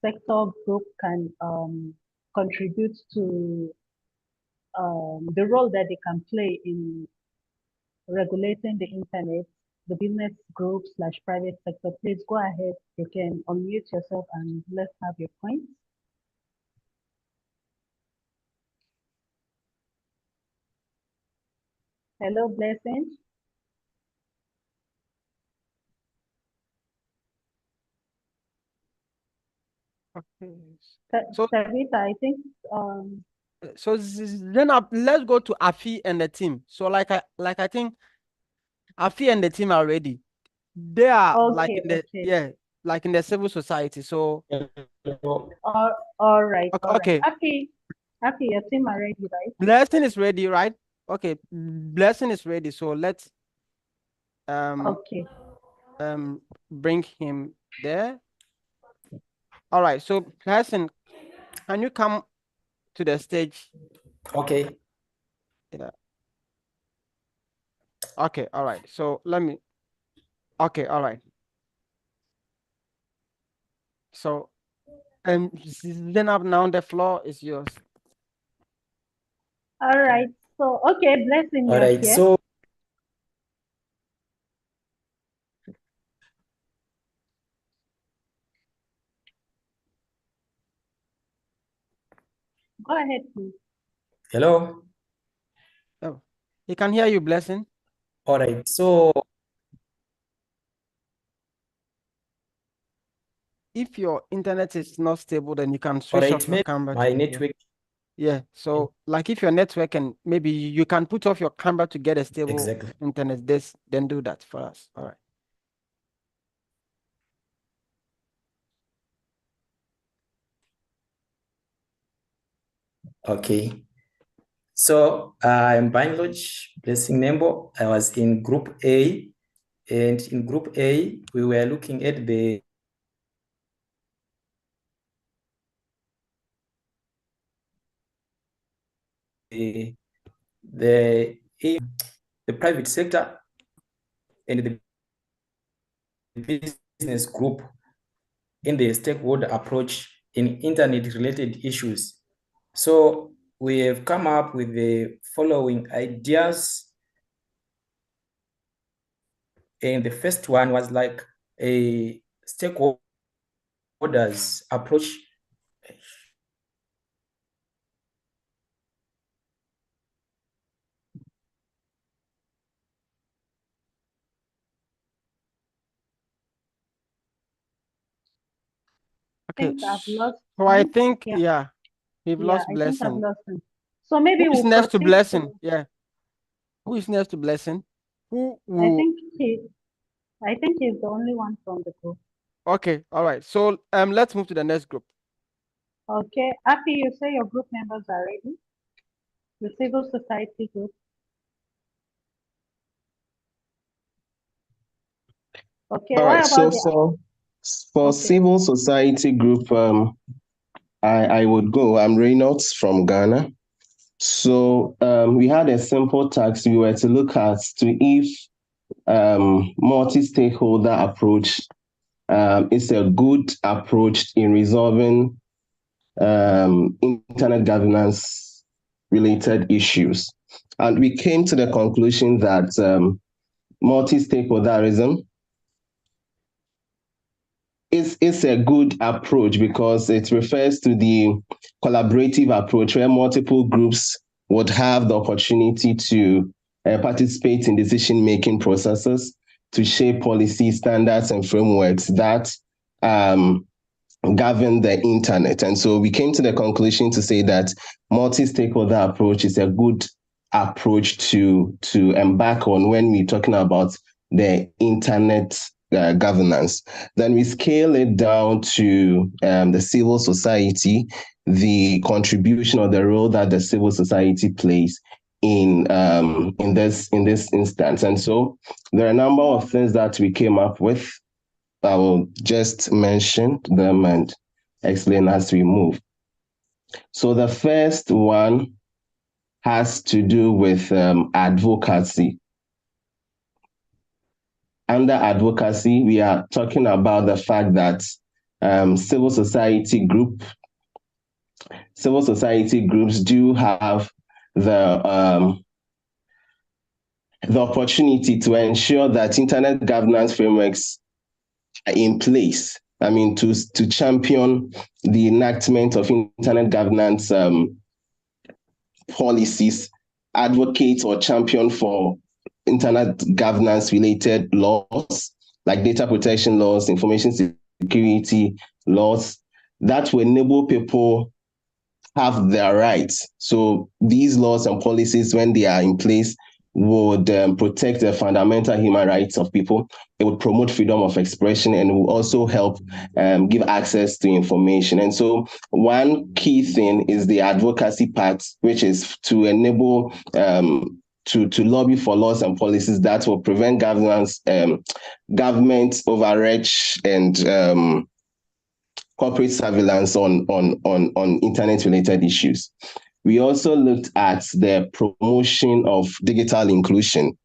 sector group can contribute to the role that they can play in regulating the internet, the business group slash private sector. Please go ahead. You can unmute yourself and let's have your points. Hello, Blessing. Okay. So Tabitha, I think so then let's go to Afi and the team. So like I think Afi and the team are ready. They are like okay, in the okay. like in the civil society. So All right, all right. okay. Happy, your team are ready, right? Blessing is ready, right? Okay, Blessing is ready. So let's Okay. bring him there. All right. So Blessing, can you come to the stage? Okay. Yeah. Okay. All right. So let me. Okay. All right. So Zainab, now the floor is yours. All right. So okay, Blessing, All you're right. here. So Go ahead, please. hello. Oh, he can hear you, Blessing. All right. So if your internet is not stable, then you can all switch right, off your maybe camera. my To, network. yeah. So like if your network and maybe you can put off your camera to get a stable Exactly. internet, then do that for us. All right. Okay. So I'm Bangloj Blessing Nembo. I was in Group A, and in Group A, we were looking at the the private sector and the business group in the stakeholder approach in internet-related issues. So we have come up with the following ideas. And the first one was like a stakeholders approach. Okay. think I've lost So I him. think, Yeah, yeah, we've yeah, lost I think I've Blessing. lost him. So maybe Who is we'll next to proceed Blessing? to, Yeah. Who is next to Blessing? Who I will? think he, I think he's the only one from the group. Okay. All right. So let's move to the next group. Okay, Afi, you say your group members are ready? The civil society group. Okay, All what right. about So the, for okay, civil society group, I would go. I'm Reynolds from Ghana. So we had a simple task we were to look at to if multi-stakeholder approach is a good approach in resolving internet governance related issues. And we came to the conclusion that multi-stakeholderism is a good approach because it refers to the collaborative approach where multiple groups would have the opportunity to participate in decision-making processes to shape policy standards and frameworks that govern the internet. And so we came to the conclusion to say that multi-stakeholder approach is a good approach to embark on when we're talking about the internet governance. Then we scale it down to the civil society, the contribution or the role that the civil society plays in this instance. And so there are a number of things that we came up with. I will just mention them and explain as we move. So the first one has to do with advocacy. Under advocacy, we are talking about the fact that civil society groups do have the opportunity to ensure that internet governance frameworks in place. I mean, to champion the enactment of internet governance policies, advocate or champion for internet governance related laws like data protection laws, information security laws that will enable people have their rights. So these laws and policies, when they are in place, would protect the fundamental human rights of people. It would promote freedom of expression and will also help give access to information. And so one key thing is the advocacy part, which is to enable to lobby for laws and policies that will prevent government overreach and corporate surveillance on internet-related issues. We also looked at the promotion of digital inclusion.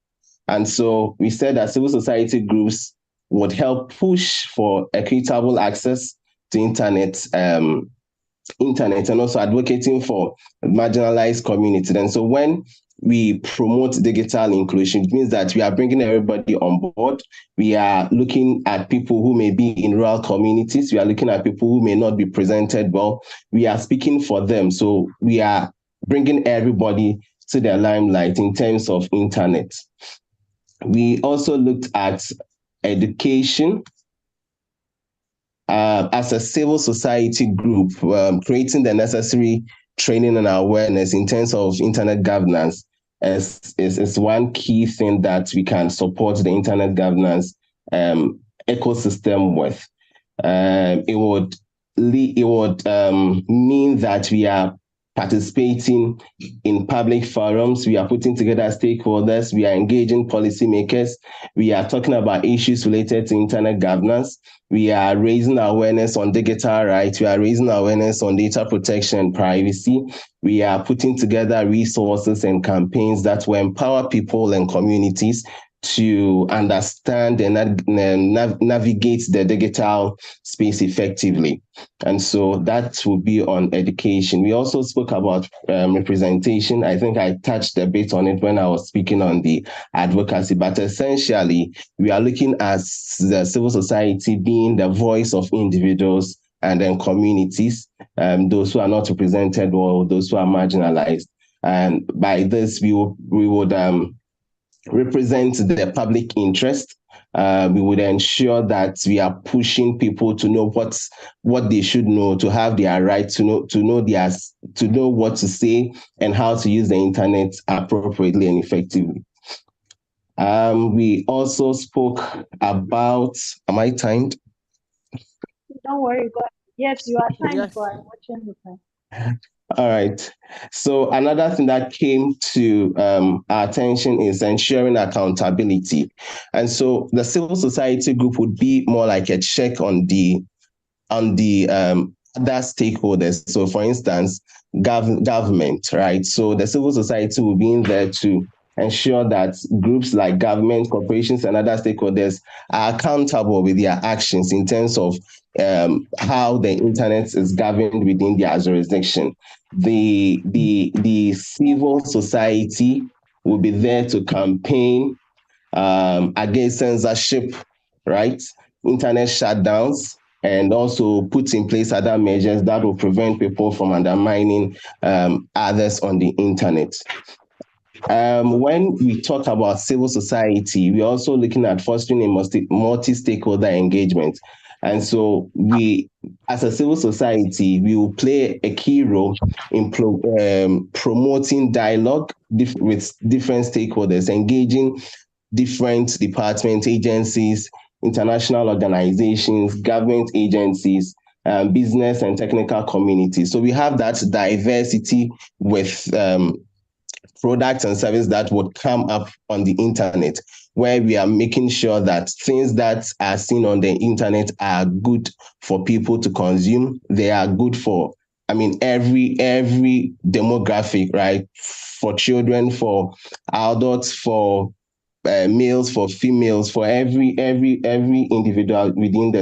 And so we said that civil society groups would help push for equitable access to internet and also advocating for marginalized communities. And so when we promote digital inclusion, it means that we are bringing everybody on board. We are looking at people who may be in rural communities. We are looking at people who may not be presented well. We are speaking for them. So we are bringing everybody to the limelight in terms of internet. We also looked at education as a civil society group, creating the necessary training and awareness in terms of internet governance is one key thing that we can support the internet governance ecosystem with. It would mean that we are participating in public forums. We are putting together stakeholders. We are engaging policymakers. We are talking about issues related to internet governance. We are raising awareness on digital rights. We are raising awareness on data protection and privacy. We are putting together resources and campaigns that will empower people and communities to understand and navigate the digital space effectively. And so that will be on education. We also spoke about representation. I think I touched a bit on it when I was speaking on the advocacy, but essentially we are looking at the civil society being the voice of individuals and then communities, those who are not represented or those who are marginalized. And by this, we would represent the public interest. We would ensure that we are pushing people to know what they should know, to have their right to know what to say and how to use the internet appropriately and effectively. We also spoke about, am I timed? Don't worry, go ahead. Yes, you are timed, Yes. but I'm watching the time. All right. So another thing that came to our attention is ensuring accountability. And so the civil society group would be more like a check on the other stakeholders. So for instance, government, right? So the civil society will be in there to ensure that groups like government, corporations, and other stakeholders are accountable with their actions in terms of how the internet is governed within their jurisdiction. The civil society will be there to campaign against censorship, right? Internet shutdowns, and also put in place other measures that will prevent people from undermining others on the internet. When we talk about civil society, we're also looking at fostering a multi-stakeholder engagement. And so we, as a civil society, we will play a key role in promoting dialogue with different stakeholders, engaging different department agencies, international organizations, government agencies, business and technical communities. So we have that diversity with products and services that would come up on the internet, where we are making sure that things that are seen on the internet are good for people to consume. They are good for, every demographic, right? For children, for adults, for males, for females, for every individual within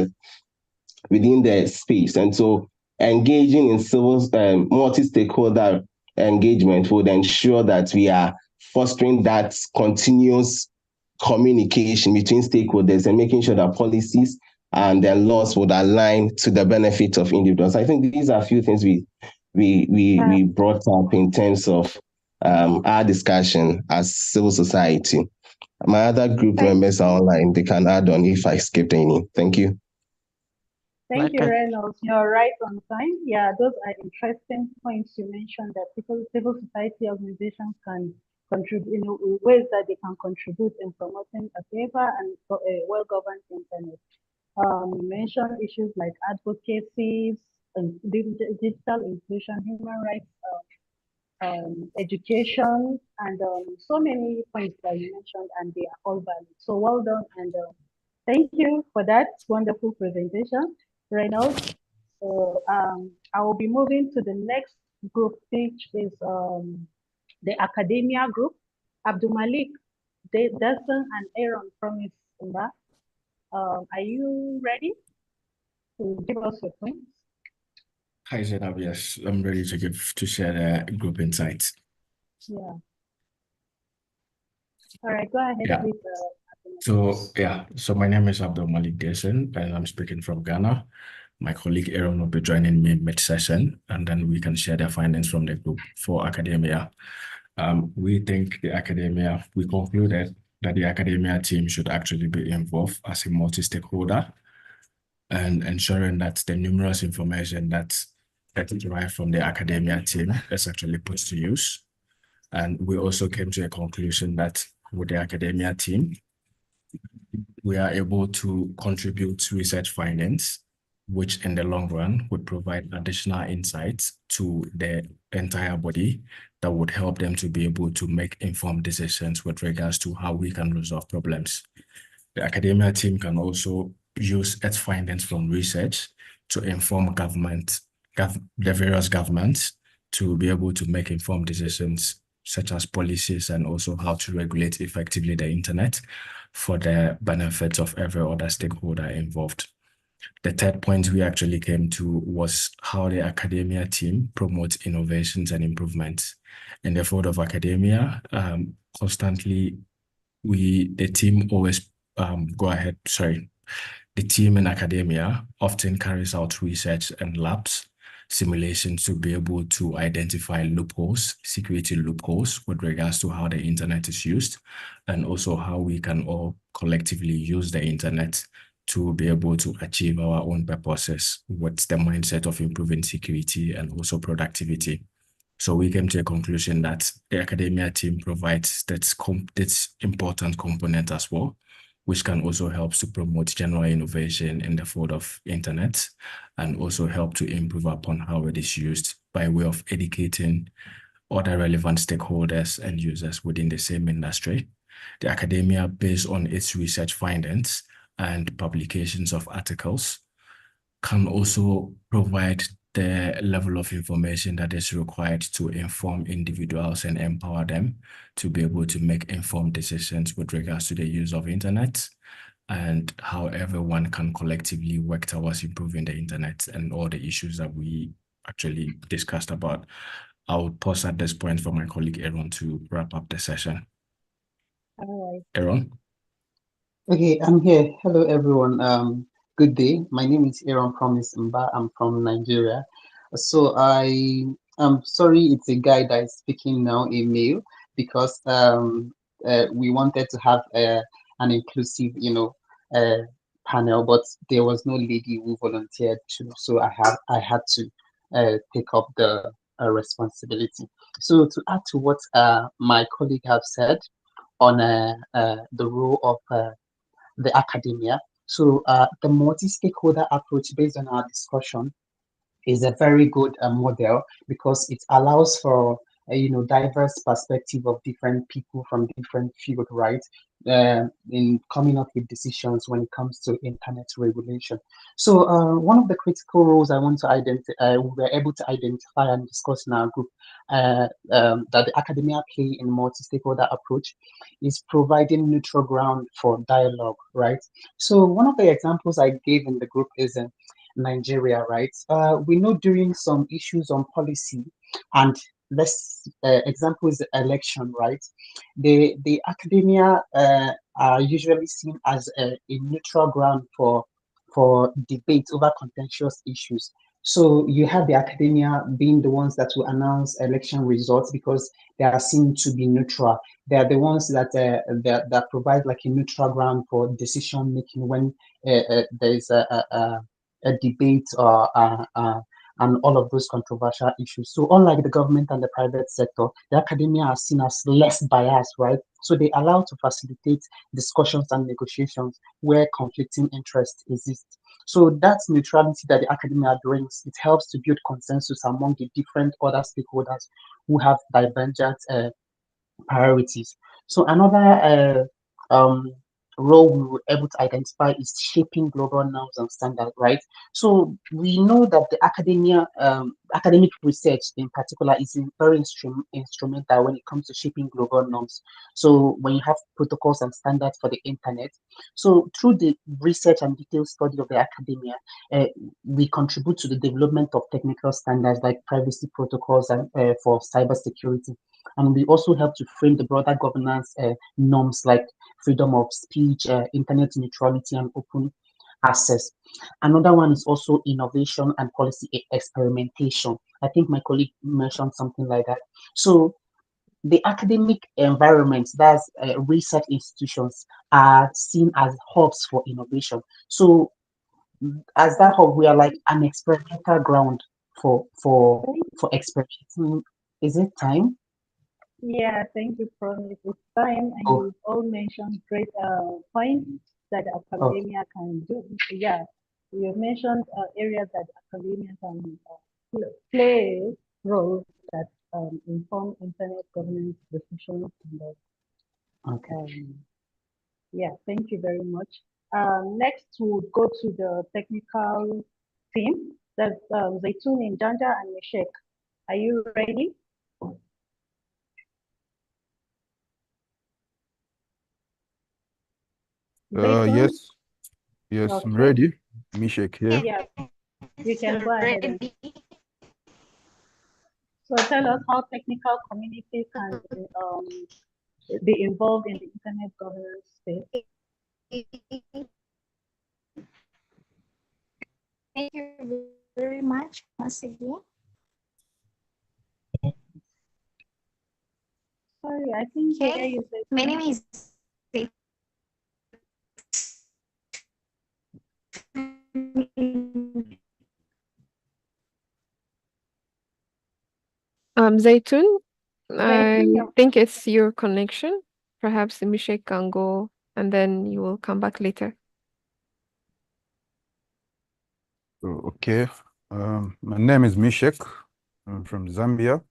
the space. And so engaging in civil multi-stakeholder engagement would ensure that we are fostering that continuous communication between stakeholders and making sure that policies and their laws would align to the benefit of individuals. I think these are a few things we brought up in terms of our discussion as civil society. My other group members are online. They can add on if I skipped any. Thank you. Thank you, Reynolds. You're right on time. Yeah, those are interesting points you mentioned, that civil society organizations can contribute in ways that they can contribute in promoting a safer and a well-governed internet. You mentioned issues like advocacy, digital inclusion, human rights, education, and so many points that you mentioned, and they are all valid. So well done, and thank you for that wonderful presentation, Reynolds. So I will be moving to the next group, which is the academia group. Abdul Malik, Destin, and Aaron promise. Are you ready to give us your points? Hi, Zainab. Yes, I'm ready to share the group insights. Yeah. All right, go ahead, Yeah. please. So my name is Abdul Malik Dessen, and I'm speaking from Ghana. My colleague Aaron will be joining me mid-session, and then we can share the findings from the group for academia. We concluded that the academia team should actually be involved as a multi-stakeholder and ensuring that the numerous information that is derived from the academia team is actually put to use. And we also came to a conclusion that with the academia team, we are able to contribute to research findings which in the long run would provide additional insights to the entire body that would help them to be able to make informed decisions with regards to how we can resolve problems. The academia team can also use its findings from research to inform the various governments to be able to make informed decisions such as policies and also how to regulate effectively the internet for the benefit of every other stakeholder involved. The third point we actually came to was how the academia team promotes innovations and improvements. In the field of academia, constantly the team always the team in academia often carries out research and labs simulations to be able to identify loopholes, security loopholes with regards to how the internet is used, and also how we can all collectively use the internet to be able to achieve our own purposes with the mindset of improving security and also productivity. So we came to a conclusion that the academia team provides this important component as well, which can also help to promote general innovation in the field of internet and also help to improve upon how it is used by way of educating other relevant stakeholders and users within the same industry. The academia, based on its research findings and publications of articles, can also provide the level of information that is required to inform individuals and empower them to be able to make informed decisions with regards to the use of internet and how everyone can collectively work towards improving the internet and all the issues that we actually discussed about. I would pause at this point for my colleague Aaron to wrap up the session. All right. Aaron? Okay, I'm here. Hello, everyone. Good day. My name is Aaron Promise Mba. I'm from Nigeria. So I'm sorry, it's a guy that is speaking now, a male, because we wanted to have an inclusive, panel, but there was no lady who volunteered to, so I had to take up the responsibility. So to add to what my colleague have said on the role of the academia. So the multi-stakeholder approach based on our discussion is a very good model because it allows for diverse perspective of different people from different field, right? In coming up with decisions when it comes to internet regulation. So one of the critical roles I want to identify, we were able to identify and discuss in our group that the academia play in multi-stakeholder approach is providing neutral ground for dialogue, right? So one of the examples I gave in the group is Nigeria, right? We know during some issues on policy, and let's example is the election, right? The academia are usually seen as a neutral ground for debate over contentious issues. So you have the academia being the ones that will announce election results because they are seen to be neutral. They are the ones that provide like a neutral ground for decision making when there is a debate and all of those controversial issues. So unlike the government and the private sector, the academia are seen as less biased, right? So they allow to facilitate discussions and negotiations where conflicting interests exist. So that neutrality that the academia brings, it helps to build consensus among the different other stakeholders who have divergent priorities. So another role we were able to identify is shaping global norms and standards, right? So we know that the academic research in particular is very instrumental when it comes to shaping global norms. So when you have protocols and standards for the internet, so through the research and detailed study of the academia, we contribute to the development of technical standards like privacy protocols and for cybersecurity. And we also help to frame the broader governance norms like freedom of speech, internet neutrality, and open access. Another one is also innovation and policy experimentation. I think my colleague mentioned something like that. So the academic environments, that's research institutions, are seen as hubs for innovation. So as that hub, we are like an experimental ground for experimenting. Is it time? Yeah, thank you, Promise. It's time, and you've all mentioned great points that academia can do. Yeah, You mentioned areas that academia can play roles that inform internet governance decisions. And, yeah, thank you very much. Next, we'll go to the technical team. That's Zaitun, Janja, and Meshek. Are you ready? Zaitun? Yes, yes, I'm Okay. ready. Mishek here. Yeah, you can go ahead and so tell us how technical communities can be involved in the internet governance space. Thank you very much once again. Sorry, I think Okay, you said my name is Zaitun, I Zaitun, think it's your connection. Perhaps Mishek can go and then you will come back later. Okay. My name is Mishek. I'm from Zambia.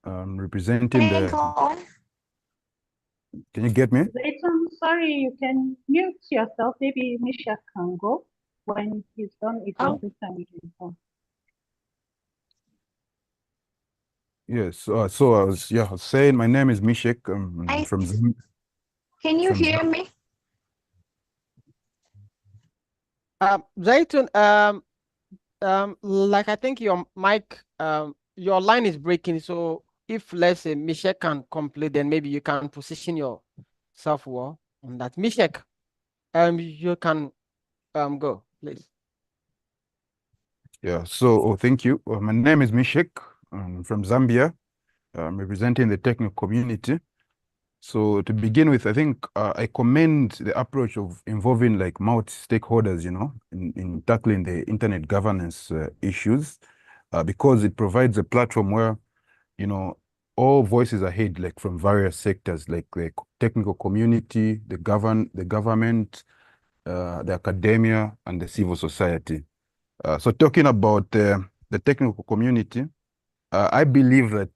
I'm representing Can I the. go on? Can you get me? Zaitun, sorry, you can mute yourself. Maybe Misha can go. When he's done, it will take time you can go. Yes. So I was saying my name is Mishek. I'm from Zambia. Can you hear me? Zaitun, like I think your mic, your line is breaking. So if let's say Mishek can complete, then maybe you can position yourself well on that. Mishek, you can go, please. Yeah. So thank you. My name is Mishek. I'm from Zambia. I'm representing the technical community. So to begin with, I think I commend the approach of involving like multi-stakeholders, in tackling the internet governance issues, because it provides a platform where, all voices are heard, like from various sectors, like the technical community, the government, the academia, and the civil society. So talking about the technical community, I believe that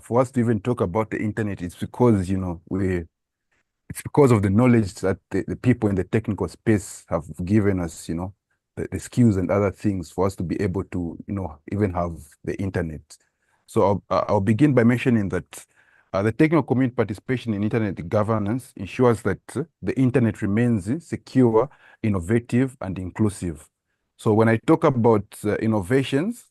for us to even talk about the internet, it's because, it's because of the knowledge that the people in the technical space have given us, the skills and other things for us to be able to, even have the internet. So I'll begin by mentioning that the technical community participation in internet governance ensures that the internet remains secure, innovative, and inclusive. So when I talk about innovations,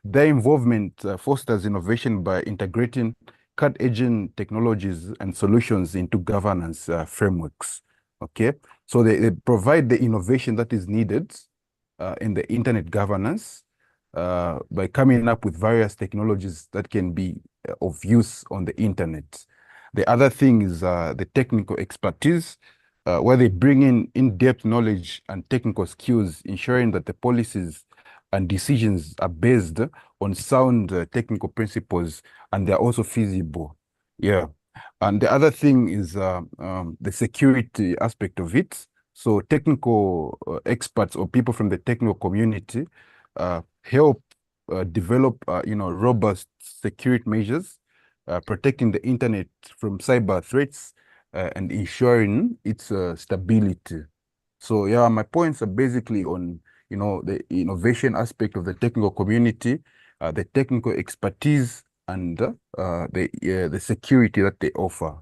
their involvement fosters innovation by integrating cutting-edge technologies and solutions into governance frameworks. Okay, so they provide the innovation that is needed in the internet governance by coming up with various technologies that can be of use on the internet. The other thing is the technical expertise, where they bring in in-depth knowledge and technical skills, ensuring that the policies and decisions are based on sound technical principles, and they're also feasible. Yeah. And the other thing is the security aspect of it. So technical experts or people from the technical community help develop, robust security measures, protecting the internet from cyber threats and ensuring its stability. So yeah, my points are basically on, the innovation aspect of the technical community, the technical expertise, and the security that they offer.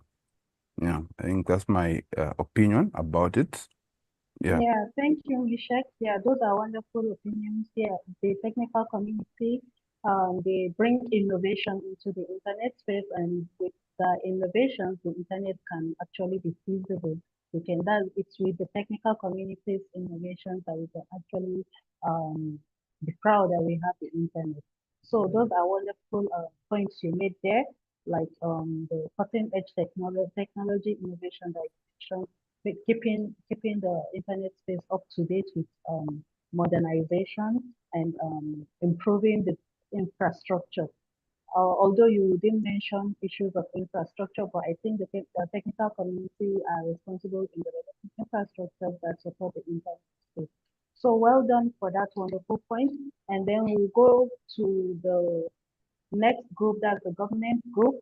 Yeah, I think that's my opinion about it. Yeah. Yeah, thank you, Mishek. Yeah, those are wonderful opinions. Yeah, the technical community, they bring innovation into the internet space, and with the innovations, the internet can actually be feasible. It's with the technical community's innovations that we can actually be proud that we have the internet. So those are wonderful points you made there, like the cutting edge technology innovation that you mentioned, with keeping the internet space up to date with modernization and improving the infrastructure. Although you didn't mention issues of infrastructure, but I think the technical community are responsible in developing infrastructure that support the internet space. So well done for that wonderful point. And then we'll go to the next group, that's the government group.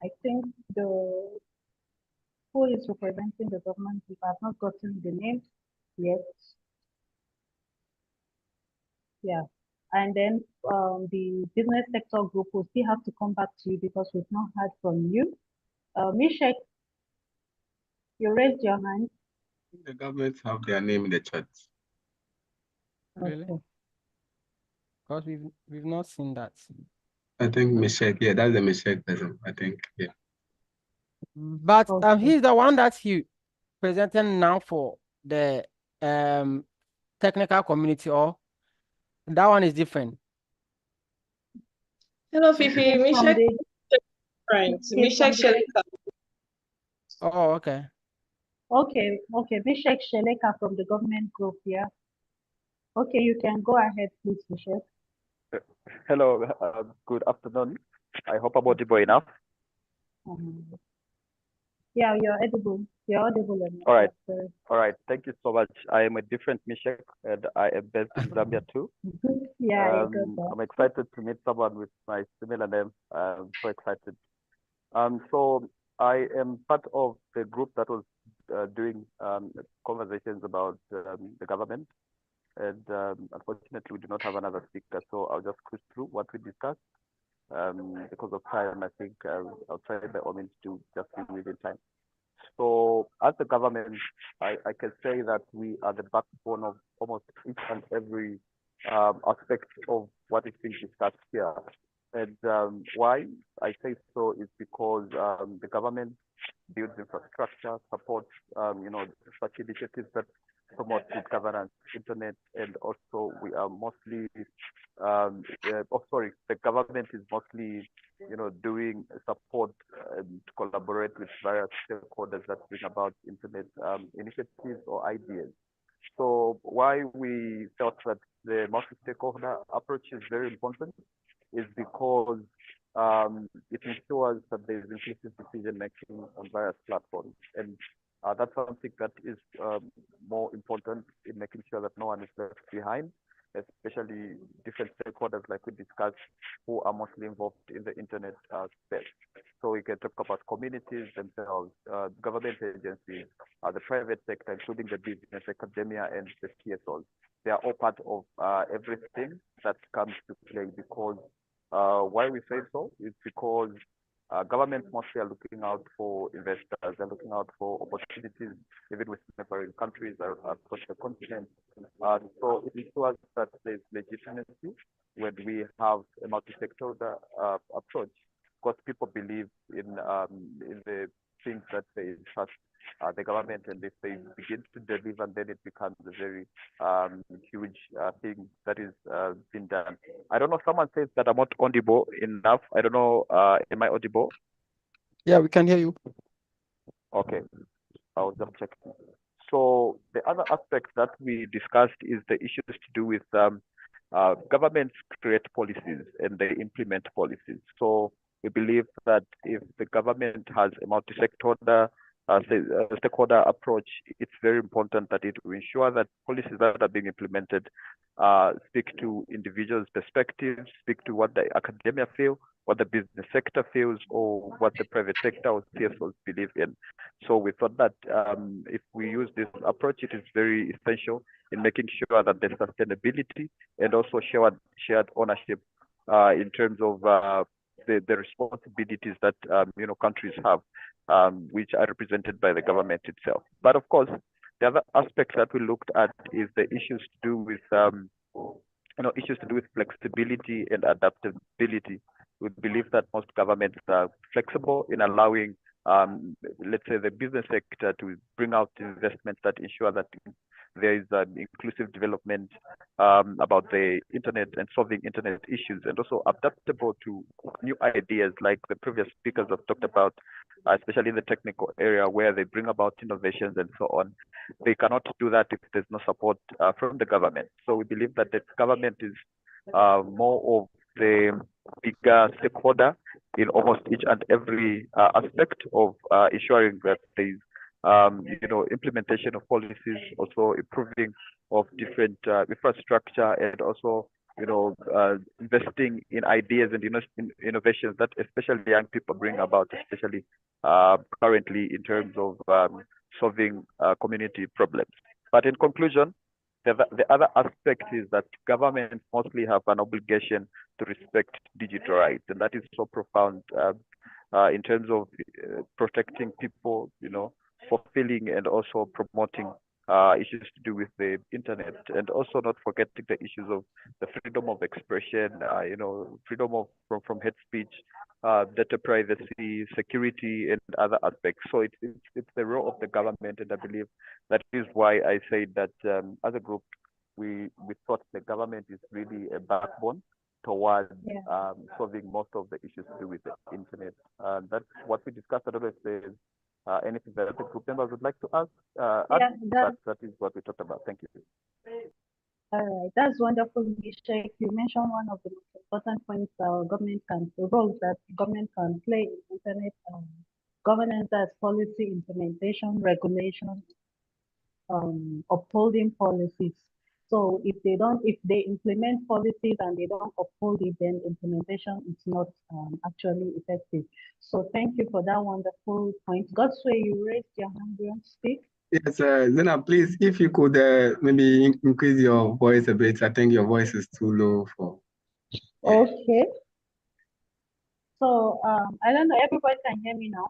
I think who is representing the government group? I've not gotten the name yet. Yeah. And then the business sector group will still have to come back to you because we've not heard from you. Mishek, you raised your hand. The government have their name in the chat. Really? Okay. Because we've not seen that. I think Michelle, yeah, that's the Michelle person. I think, yeah. But Okay. he's the one that you presenting now for the technical community, or that one is different. Hello, Fifi. From Mishak, the friend. he's from Mishak the Shelika. Oh, okay. okay, Mishek Sheleka from the government group, yeah. Okay, you can go ahead, please, Mishek. Hello, good afternoon. I hope I'm audible enough. Yeah, you're audible. You're audible enough. All right, Sorry. all right. Thank you so much. I am a different Mishek, and I am based in Zambia too. Yeah, I got that. I'm excited to meet someone with my similar name. I'm so excited. So I am part of the group that was doing conversations about the government, and unfortunately, we do not have another speaker. So I'll just cruise through what we discussed. Because of time, I think I'll try by all means to just be within time. So as the government, I can say that we are the backbone of almost each and every aspect of what is being discussed here. And why I say so is because the government builds infrastructure, supports, such initiatives that promote good governance, internet, and also we are mostly, the government is mostly, doing support and collaborate with various stakeholders that bring about internet initiatives or ideas. So why we felt that the multi-stakeholder approach is very important is because it ensures that there is inclusive decision making on various platforms. And that's something that is more important in making sure that no one is left behind, especially different stakeholders like we discussed who are mostly involved in the internet space. So we can talk about communities themselves, government agencies, the private sector, including the business, academia, and the TSOs. They are all part of everything that comes to play because why we say so is because governments mostly are looking out for investors, they're looking out for opportunities, even with neighboring countries across the continent. So it ensures that there's legitimacy when we have a multi-sectoral approach, because people believe in the things that they trust the government, and if they begin to deliver, then it becomes a very huge thing that is being done. I don't know, someone says that I'm not audible enough. I don't know, am I audible? Yeah, we can hear you. Okay, I'll just check. So the other aspect that we discussed is the issues to do with governments create policies and they implement policies. So we believe that if the government has a multi-sectoral stakeholder approach, it's very important that it will ensure that policies that are being implemented speak to individuals' perspectives, speak to what the academia feel, what the business sector feels, or what the private sector or CSOs believe in. So we thought that if we use this approach, it is very essential in making sure that there's sustainability and also shared ownership in terms of the responsibilities that countries have, which are represented by the government itself. But of course, the other aspect that we looked at is the issues to do with flexibility and adaptability. We believe that most governments are flexible in allowing, let's say, the business sector to bring out investments that ensure that there is an inclusive development about the internet and solving internet issues, and also adaptable to new ideas like the previous speakers have talked about, especially in the technical area where they bring about innovations and so on. They cannot do that if there's no support from the government. So we believe that the government is more of the bigger stakeholder in almost each and every aspect of ensuring that there is implementation of policies, also improving of different infrastructure, and also investing in ideas and innovations that especially young people bring about, especially currently in terms of solving community problems. But in conclusion, the other aspect is that governments mostly have an obligation to respect digital rights, and that is so profound in terms of protecting people, fulfilling and also promoting issues to do with the internet, and also not forgetting the issues of the freedom of expression, freedom of from hate speech, data privacy, security, and other aspects. So it's the role of the government, and I believe that is why I say that as a group, we thought the government is really a backbone towards solving most of the issues to do with the internet. That's what we discussed. I don't know if there's anything that the group members would like to ask. But that is what we talked about. Thank you. All right, that's wonderful, Mishek. You mentioned one of the most important points the roles that government can play in internet governance, as policy implementation, regulation, upholding policies. So if they implement policies and they don't uphold it, then implementation is not actually effective. So thank you for that wonderful point. Godsway, you raised your hand. Do you want to speak? Yes, Zena, please, if you could maybe increase your voice a bit. I think your voice is too low for. Okay. So I don't know. Everybody can hear me now.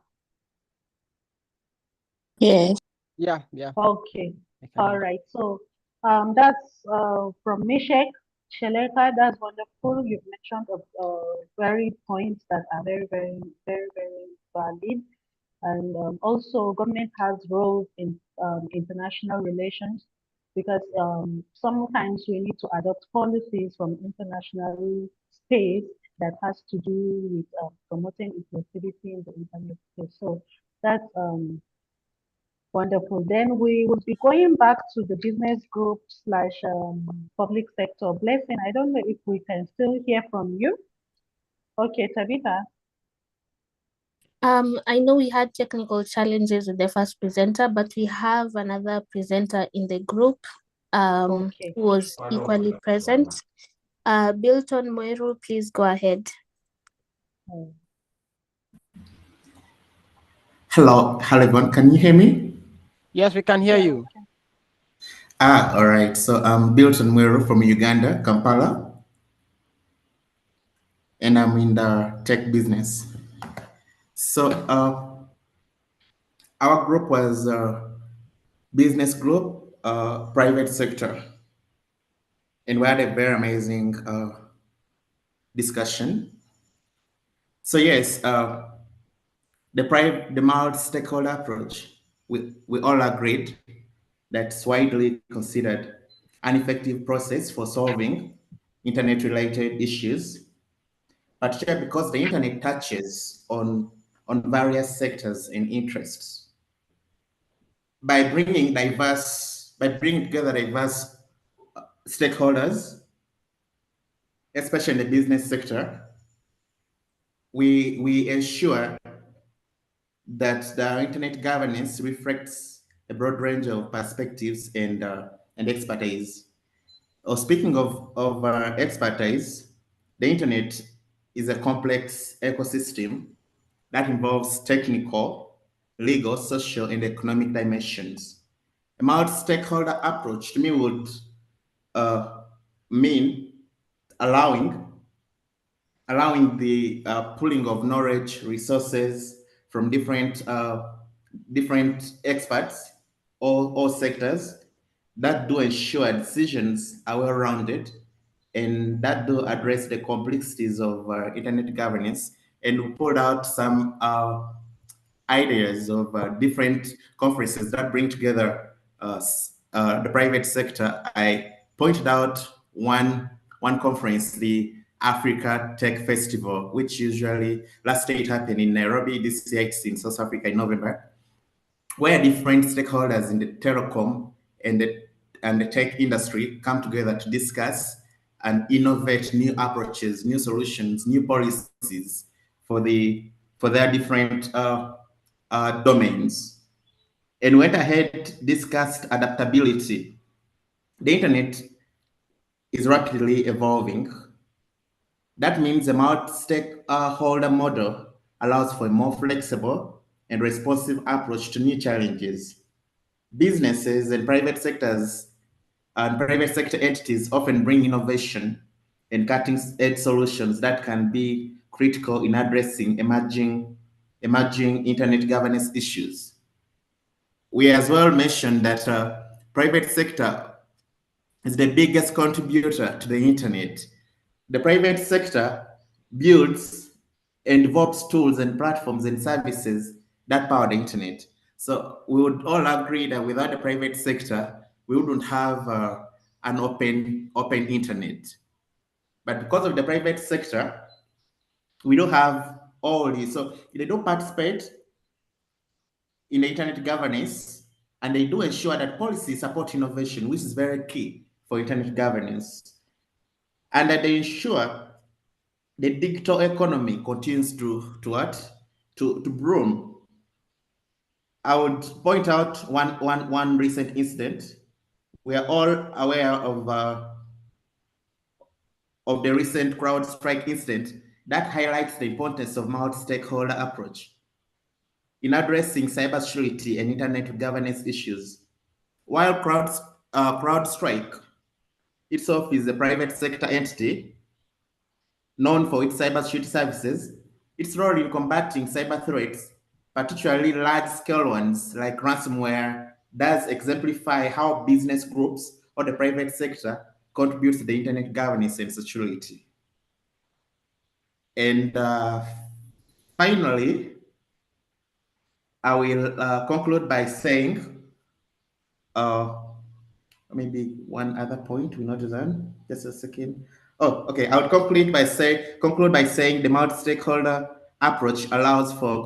Yes. Yeah. Okay. All right. So that's from Mishek Sheleka. That's wonderful. You've mentioned very points that are very, very, very, very valid. And also, government has roles in international relations, because sometimes we need to adopt policies from international space that has to do with promoting inclusivity in the internet space. So that's wonderful. Then we will be going back to the business group slash public sector. Blessing, I don't know if we can still hear from you. Okay, Tabitha. I know we had technical challenges with the first presenter, but we have another presenter in the group who was equally present. Bilton Moiru, please go ahead. Hello, everyone. Can you hear me? Yes, we can hear you. All right. So I'm Bilton Moiru from Uganda, Kampala, and I'm in the tech business. So our group was business group, private sector, and we had a very amazing discussion. So yes, the multi-stakeholder approach, we all agreed that's widely considered an effective process for solving internet-related issues, particularly because the internet touches on various sectors and interests. By bringing together diverse stakeholders, especially in the business sector, we ensure that the internet governance reflects a broad range of perspectives and expertise. Speaking of expertise, the internet is a complex ecosystem that involves technical, legal, social, and economic dimensions. A multi-stakeholder approach to me would mean allowing the pooling of knowledge, resources from different experts or sectors that do ensure decisions are well-rounded and that do address the complexities of internet governance. And we pulled out some ideas of different conferences that bring together the private sector. I pointed out one conference, the Africa Tech Festival, which usually last year it happened in Nairobi. This year it's in South Africa in November, where different stakeholders in the telecom and the tech industry come together to discuss and innovate new approaches, new solutions, new policies for their different domains. and went ahead discussed adaptability. The internet is rapidly evolving. That means a multi-stakeholder model allows for a more flexible and responsive approach to new challenges. Businesses and private sector entities often bring innovation and cutting-edge solutions that can be critical in addressing emerging internet governance issues. We as well mentioned that private sector is the biggest contributor to the internet. The private sector builds and develops tools and platforms and services that power the internet. So we would all agree that without the private sector, we wouldn't have an open internet. But because of the private sector, we don't have all these. So they don't participate in the internet governance, and they do ensure that policies support innovation, which is very key for internet governance, and that they ensure the digital economy continues to bloom. I would point out one recent incident. We are all aware of the recent CrowdStrike incident that highlights the importance of multi-stakeholder approach in addressing cybersecurity and internet governance issues. While CrowdStrike itself is a private sector entity known for its cybersecurity services, its role in combating cyber threats, particularly large-scale ones like ransomware, does exemplify how business groups or the private sector contribute to the internet governance and security. And finally, I will conclude by saying maybe one other point we're not done. Just a second. Oh, okay. I would conclude by saying the multi-stakeholder approach allows for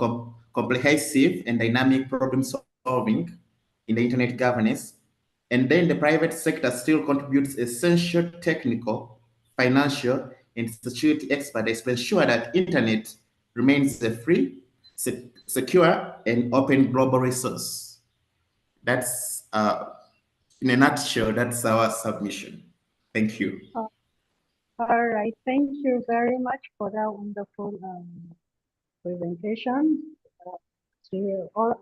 comprehensive and dynamic problem solving in the internet governance, and then the private sector still contributes essential technical, financial, and security expertise to ensure that internet remains a free, secure, and open global resource. That's in a nutshell, that's our submission. Thank you. All right. Thank you very much for that wonderful presentation. So all,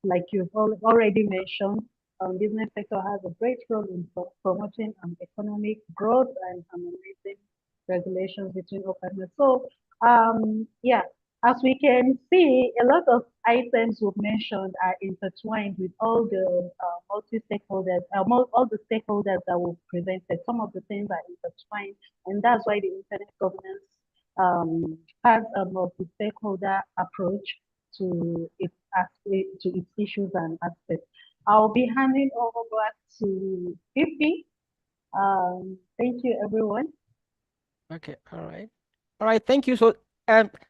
like you've already mentioned, business sector has a great role in promoting economic growth and harmonizing regulations between openness. So, yeah, as we can see, a lot of items we've mentioned are intertwined with all the multi-stakeholders, all the stakeholders that we've presented. Some of the things are intertwined, and that's why the internet governance has a multi-stakeholder approach to its to its issues and aspects. I'll be handing over back to Fifi. Thank you, everyone. Okay, all right. All right, thank you. So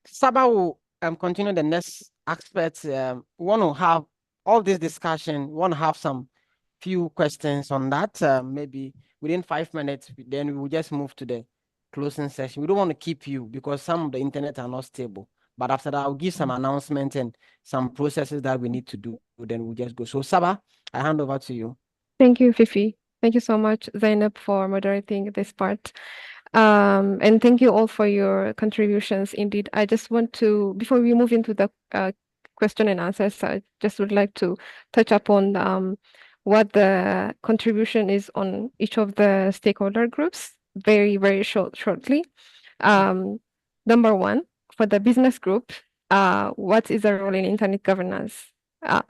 Saba will continue the next aspect. We want to have all this discussion, we want to have some few questions on that. Maybe within 5 minutes, then we will just move to the closing session. We don't want to keep you because some of the internet are not stable. But after that, I'll give some announcements and some processes that we need to do. Then we'll just go. So Saba, I hand over to you. Thank you, Fifi. Thank you so much, Zainab, for moderating this part. And thank you all for your contributions. Indeed, I just want to, before we move into the question and answers, I just would like to touch upon what the contribution is on each of the stakeholder groups very, very shortly. Number one, for the business group, what is the role in internet governance?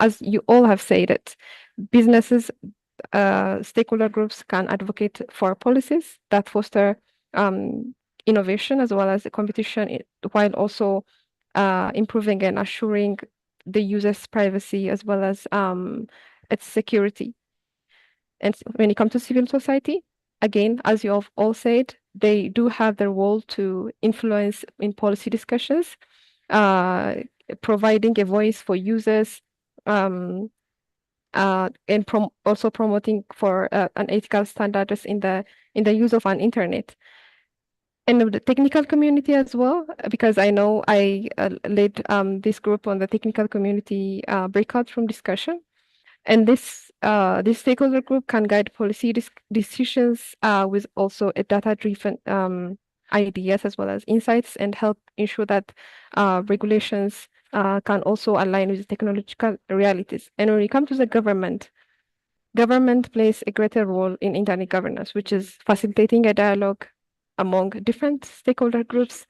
As you all have said it, businesses, stakeholder groups can advocate for policies that foster innovation as well as competition, while also improving and assuring the user's privacy as well as its security. And when it comes to civil society, again, as you have all said, they do have the role to influence in policy discussions, providing a voice for users, and also promoting for an ethical standards in the use of an internet. And the technical community as well, because I know I led this group on the technical community breakout room discussion. And this stakeholder group can guide policy decisions with also a data-driven ideas as well as insights, and help ensure that regulations can also align with technological realities. And when we come to the government plays a greater role in internet governance, which is facilitating a dialogue among different stakeholder groups,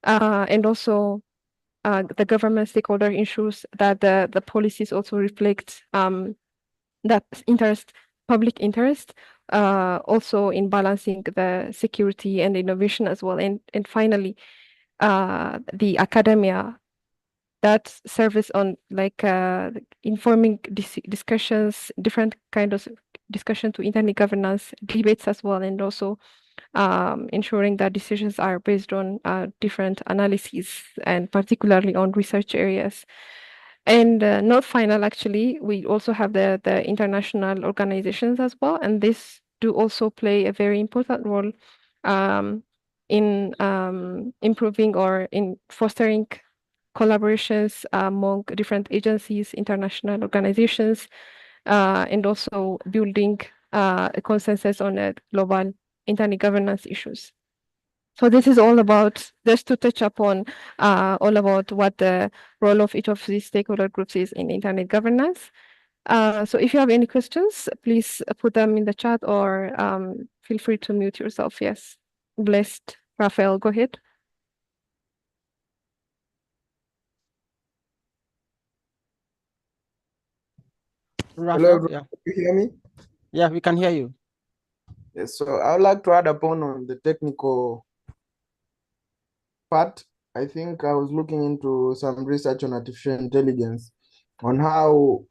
and also the government stakeholder ensures that the policies also reflect that public interest, also in balancing the security and innovation as well. And finally, the academia that serves on like informing discussions, different kind of discussion to internet governance, debates as well, and also ensuring that decisions are based on different analyses, and particularly on research areas. And not final, actually, we also have the international organizations as well, and this do also play a very important role in improving or in fostering collaborations among different agencies, international organizations, and also building a consensus on global internet governance issues. So this is all about, just to touch upon all about what the role of each of these stakeholder groups is in internet governance. So if you have any questions, please put them in the chat, or feel free to mute yourself. Yes, Blessed Raphael, go ahead. Hello, everyone. yeah. Can you hear me? Yeah, we can hear you. Yes, so I would like to add upon on the technical part. I think I was looking into some research on artificial intelligence, on how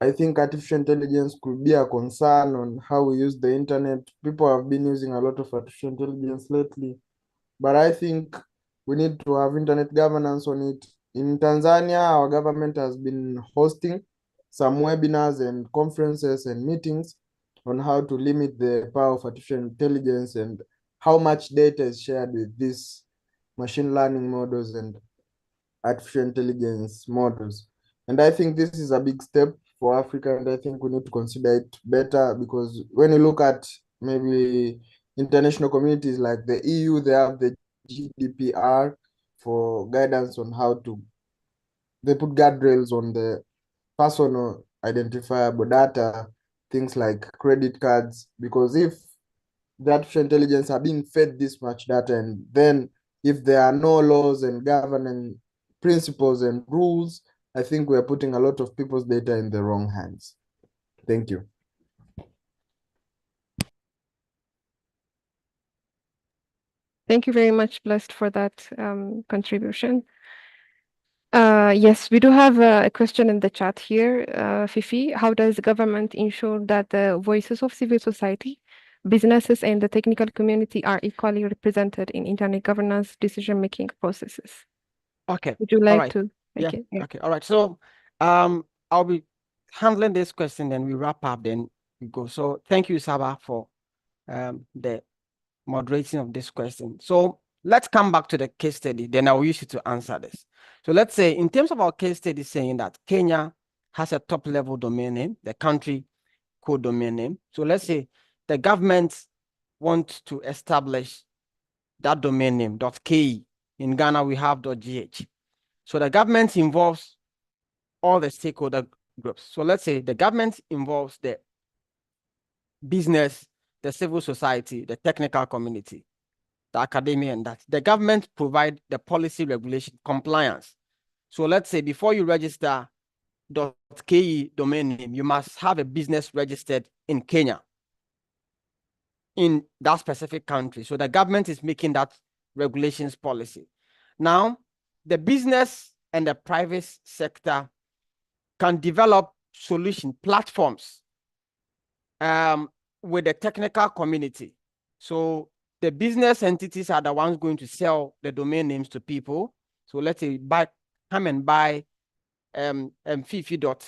I think artificial intelligence could be a concern on how we use the internet. People have been using a lot of artificial intelligence lately, but I think we need to have internet governance on it. In Tanzania, our government has been hosting some webinars and conferences and meetings on how to limit the power of artificial intelligence and how much data is shared with these machine learning models and artificial intelligence models. And I think this is a big step for Africa, and I think we need to consider it better, because when you look at maybe international communities like the EU, they have the GDPR for guidance on how to, they put guardrails on the personal identifiable data, things like credit cards, because if the artificial intelligence are being fed this much data, and then if there are no laws and governing principles and rules, I think we are putting a lot of people's data in the wrong hands. Thank you. Thank you very much, Blessed, for that contribution. Yes, we do have a question in the chat here, Fifi. How does the government ensure that the voices of civil society, businesses, and the technical community are equally represented in internet governance decision-making processes? Okay. Would you All like right. to? Yeah. Okay. Okay. All right. So I'll be handling this question, then we wrap up, then we go. So thank you, Saba, for the moderating of this question. So let's come back to the case study, then I'll use you to answer this. So let's say in terms of our case study saying that Kenya has a top level domain name, the country code domain name. So let's say the government wants to establish that domain name .ke. In Ghana, we have .gh. So the government involves all the stakeholder groups. So let's say the government involves the business, the civil society, the technical community, the academia, and that. The government provide the policy regulation compliance. So let's say before you register .ke domain name, you must have a business registered in Kenya, in that specific country. So the government is making that regulations policy. Now, the business and the private sector can develop solution platforms with the technical community. So the business entities are the ones going to sell the domain names to people. So let's say come and buy fifi.ke,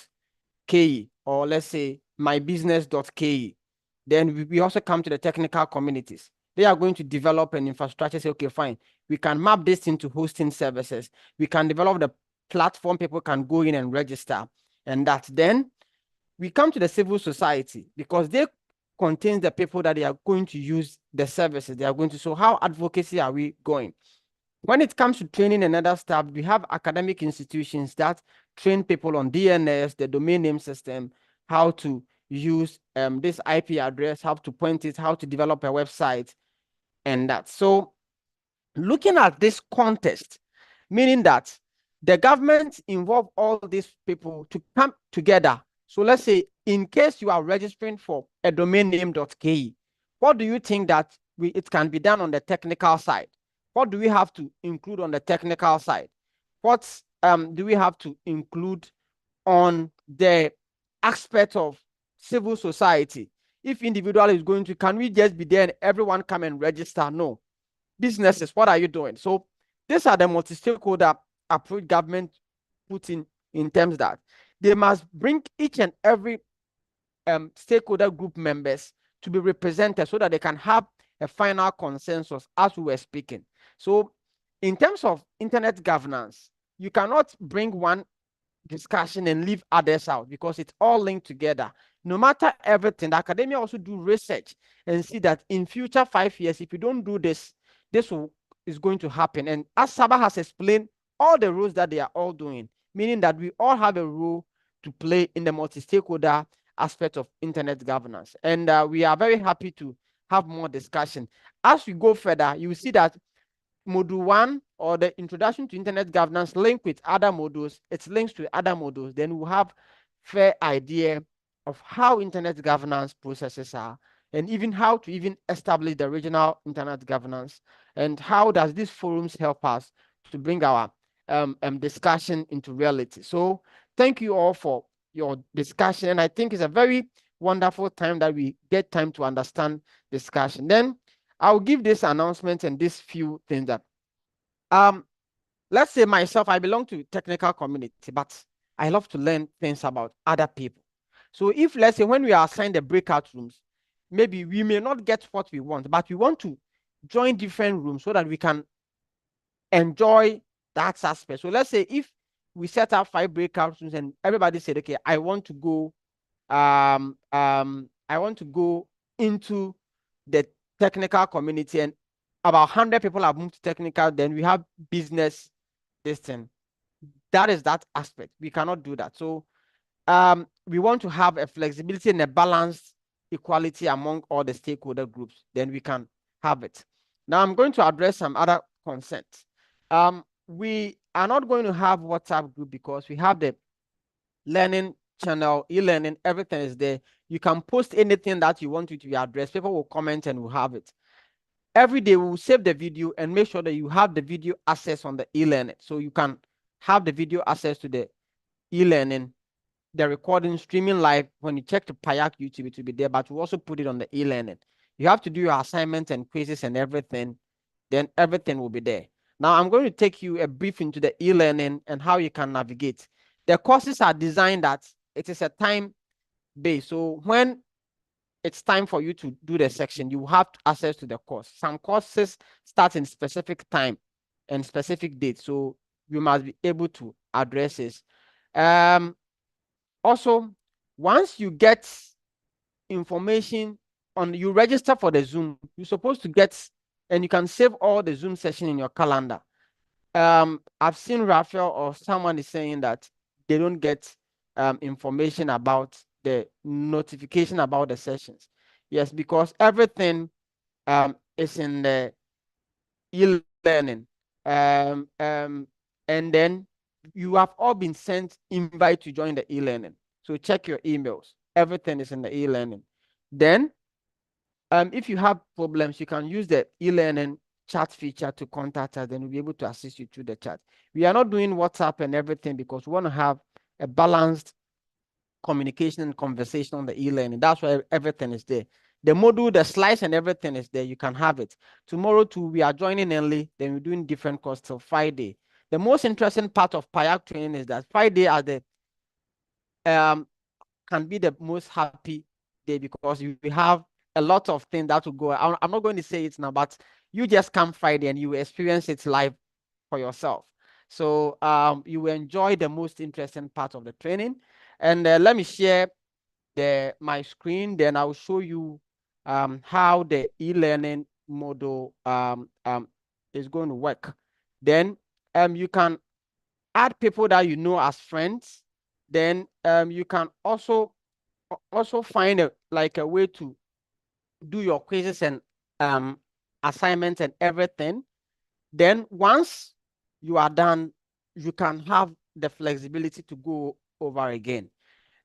or let's say mybusiness.ke. Then we also come to the technical communities. They are going to develop an infrastructure, say, okay, fine, we can map this into hosting services. We can develop the platform, people can go in and register. And that then we come to the civil society because they contain the people that they are going to use the services they are going to. So how advocacy are we going? When it comes to training and other stuff, we have academic institutions that train people on DNS, the domain name system, how to use this IP address, how to point it, how to develop a website, and that. So looking at this context, meaning that the government involve all these people to come together. So let's say in case you are registering for a domain name.ke, what do you think that it can be done on the technical side? What do we have to include on the technical side? What do we have to include on the aspect of civil society? If individual is going to, can we just be there and everyone come and register? No. Businesses, what are you doing? So these are the multi-stakeholder approach government put in terms that they must bring each and every stakeholder group members to be represented so that they can have a final consensus as we were speaking. So in terms of internet governance, you cannot bring one discussion and leave others out because it's all linked together. No matter everything, the academia also do research and see that in future 5 years, if you don't do this, is going to happen. And as Saba has explained, all the roles that they are all doing, meaning that we all have a role to play in the multi-stakeholder aspect of internet governance. And we are very happy to have more discussion. As we go further, you will see that module 1 or the introduction to internet governance link with other modules, it's links to other modules, then we'll have fair idea of how internet governance processes are and even how to even establish the regional internet governance and how does these forums help us to bring our discussion into reality. So thank you all for your discussion, and I think it's a very wonderful time that we get time to understand discussion. Then I'll give this announcement and these few things that let's say myself, I belong to technical community, but I love to learn things about other people. So if let's say when we are assigned the breakout rooms, maybe we may not get what we want, but we want to join different rooms so that we can enjoy that aspect. So let's say if we set up 5 breakout rooms and everybody said, okay, I want to go into the technical community, and about 100 people have moved to technical, then we have business this thing. That is that aspect. We cannot do that. So we want to have a flexibility and a balanced equality among all the stakeholder groups, then we can have it. Now I'm going to address some other concerns. We are not going to have WhatsApp group because we have the learning channel, e-learning, everything is there. You can post anything that you want it to be addressed. People will comment and we'll have it. Every day we will save the video and make sure that you have the video access on the e-learning. So you can have the video access to the e-learning, the recording, streaming live. When you check the Payaig YouTube, it will be there, but we also put it on the e-learning. You have to do your assignments and quizzes and everything, then everything will be there. Now I'm going to take you a brief into the e-learning and how you can navigate. The courses are designed that it is a time base. So when it's time for you to do the section, you have access to the course. Some courses start in specific time and specific date. So you must be able to address this. Also, once you get information on, you register for the Zoom, you're supposed to get, and you can save all the Zoom session in your calendar. I've seen Raphael or someone is saying that they don't get information about the notification about the sessions. Yes, because everything is in the e-learning. And then you have all been sent invite to join the e-learning. So check your emails. Everything is in the e-learning. Then if you have problems, you can use the e-learning chat feature to contact us, then we'll be able to assist you through the chat. We are not doing WhatsApp and everything because we want to have a balanced communication and conversation on the e-learning. That's why everything is there. The module, the slides and everything is there. You can have it. Tomorrow too, we are joining early. Then we're doing different courses till Friday. The most interesting part of Payaig training is that Friday are the can be the most happy day because we have a lot of things that will go. I'm not going to say it now, but you just come Friday and you experience it live for yourself. So you will enjoy the most interesting part of the training. And let me share my screen, then I'll show you how the e-learning model is going to work. Then you can add people that you know as friends. Then you can also find a way to do your quizzes and assignments and everything. Then once you are done, you can have the flexibility to go over again.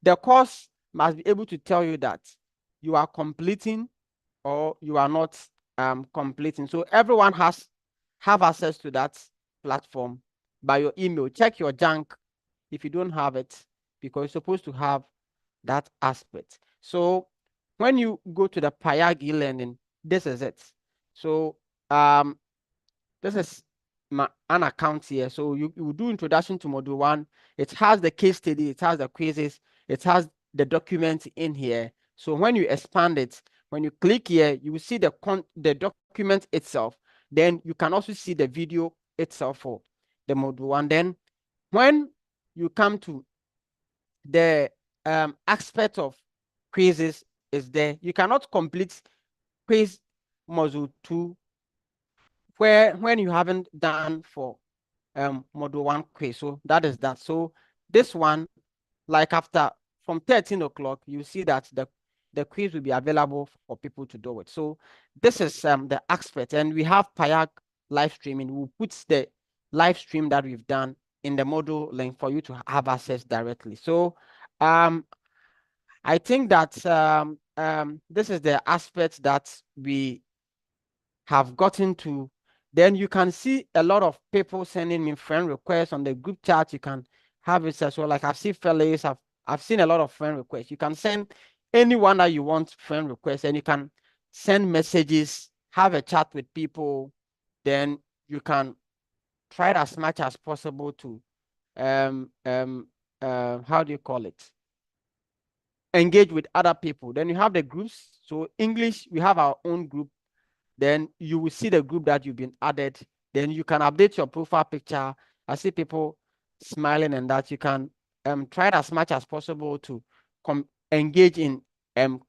The course must be able to tell you that you are completing or you are not completing. So everyone have access to that platform by your email. Check your junk if you don't have it, because you're supposed to have that aspect. So when you go to the Payaig e-learning, this is it. So this is an account here. So you do introduction to module 1. It has the case study, it has the quizzes, it has the document in here. So when you expand it, when you click here, you will see the document itself. Then you can also see the video itself for the module 1. Then when you come to the aspect of quizzes is there. You cannot complete quiz module 2 when you haven't done for module 1 quiz. So that is that. So this one, like after from 13 o'clock, you see that the quiz will be available for people to do it. So this is the aspect, and we have Payaig live streaming. We'll put the live stream that we've done in the module link for you to have access directly. So I think that this is the aspect that we have gotten to. Then you can see a lot of people sending me friend requests on the group chat. You can have it as well. Like I've seen fellas, I've seen a lot of friend requests. You can send anyone that you want friend requests, and you can send messages, have a chat with people. Then you can try as much as possible to how do you call it? Engage with other people. Then you have the groups. So English, we have our own group. Then you will see the group that you've been added. Then you can update your profile picture. I see people smiling, and that you can try as much as possible to engage in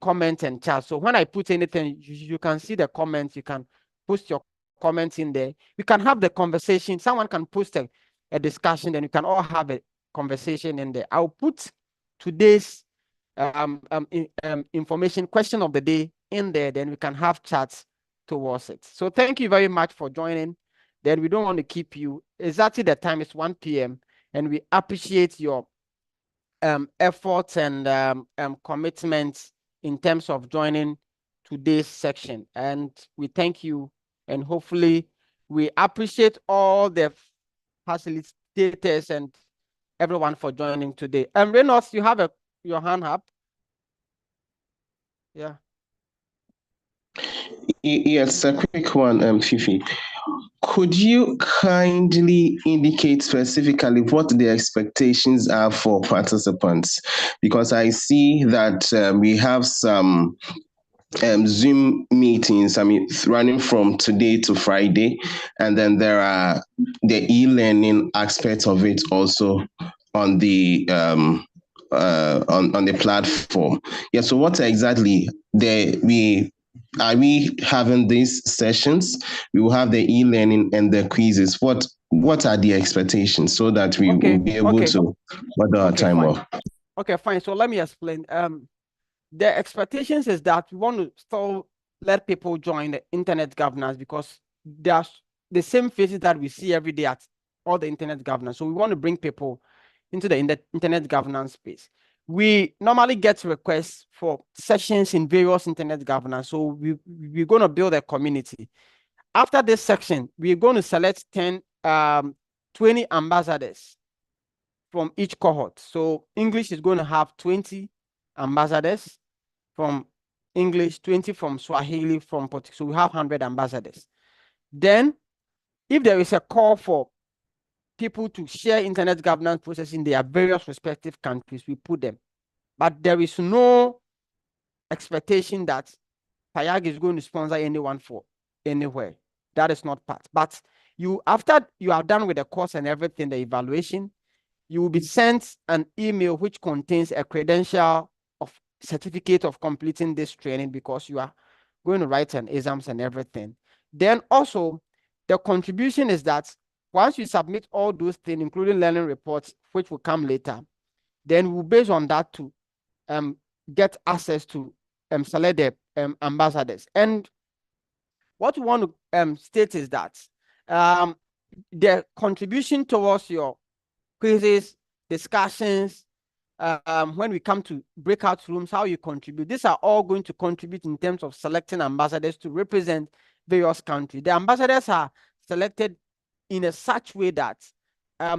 comments and chat. So when I put anything, you can see the comments. You can post your comments in there. We can have the conversation. Someone can post a discussion, then you can all have a conversation in there. I'll put today's information question of the day in there, then we can have chats towards it. So thank you very much for joining. Then we don't want to keep you. Exactly the time is 1 p.m. and we appreciate your efforts and commitments in terms of joining today's section. And we thank you, and hopefully we appreciate all the facilitators and everyone for joining today. Reynolds, you have your hand up. Yeah. Yes, a quick one, Fifi. Could you kindly indicate specifically what the expectations are for participants? Because I see that we have some Zoom meetings, running from today to Friday, and then there are the e-learning aspect of it also on the on the platform. Yeah. So what exactly are we having these sessions? We will have the e-learning and the quizzes. What are the expectations so that we will be able to order our time well? Okay, fine. So let me explain. The expectations is that we want to still let people join the internet governance, because there's the same faces that we see every day at all the internet governance. So we want to bring people into the internet governance space. We normally get requests for sessions in various internet governance. So we're going to build a community. After this section, we're going to select 20 ambassadors from each cohort. So English is going to have 20 ambassadors from English, 20 from Swahili, from Portuguese. So we have 100 ambassadors. Then, if there is a call for people to share internet governance process in their various respective countries, we put them. But there is no expectation that Payaig is going to sponsor anyone for anywhere. That is not part. But after you are done with the course and everything, the evaluation, you will be sent an email which contains a credential of certificate of completing this training because you are going to write an exams and everything. Then also, the contribution is that once you submit all those things, including learning reports, which will come later, then we'll base on that to get access to select the ambassadors. And what we want to state is that the contribution towards your quizzes, discussions, when we come to breakout rooms, how you contribute, these are all going to contribute in terms of selecting ambassadors to represent various countries. The ambassadors are selected in a such way that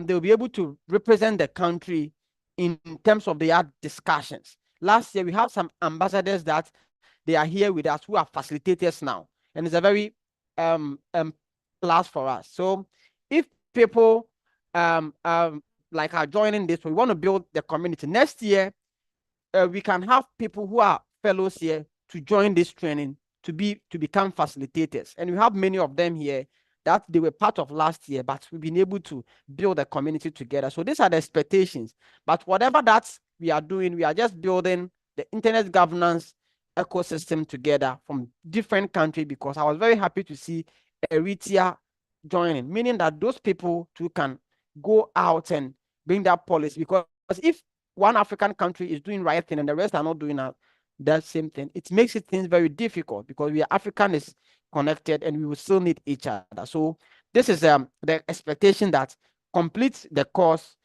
they'll be able to represent the country in terms of their discussions. Last year, we have some ambassadors that they are here with us who are facilitators now, and it's a very plus for us. So if people like are joining this, we want to build the community. Next year, we can have people who are fellows here to join this training to become facilitators, and we have many of them here that they were part of last year, but we've been able to build a community together. So these are the expectations. But whatever that we are doing, we are just building the internet governance ecosystem together from different countries, because I was very happy to see Eritrea joining, meaning that those people too can go out and bring that policy. Because if one African country is doing right thing and the rest are not doing that same thing, it makes things very difficult, because we are African is connected and we will still need each other. So this is the expectation that complete the course,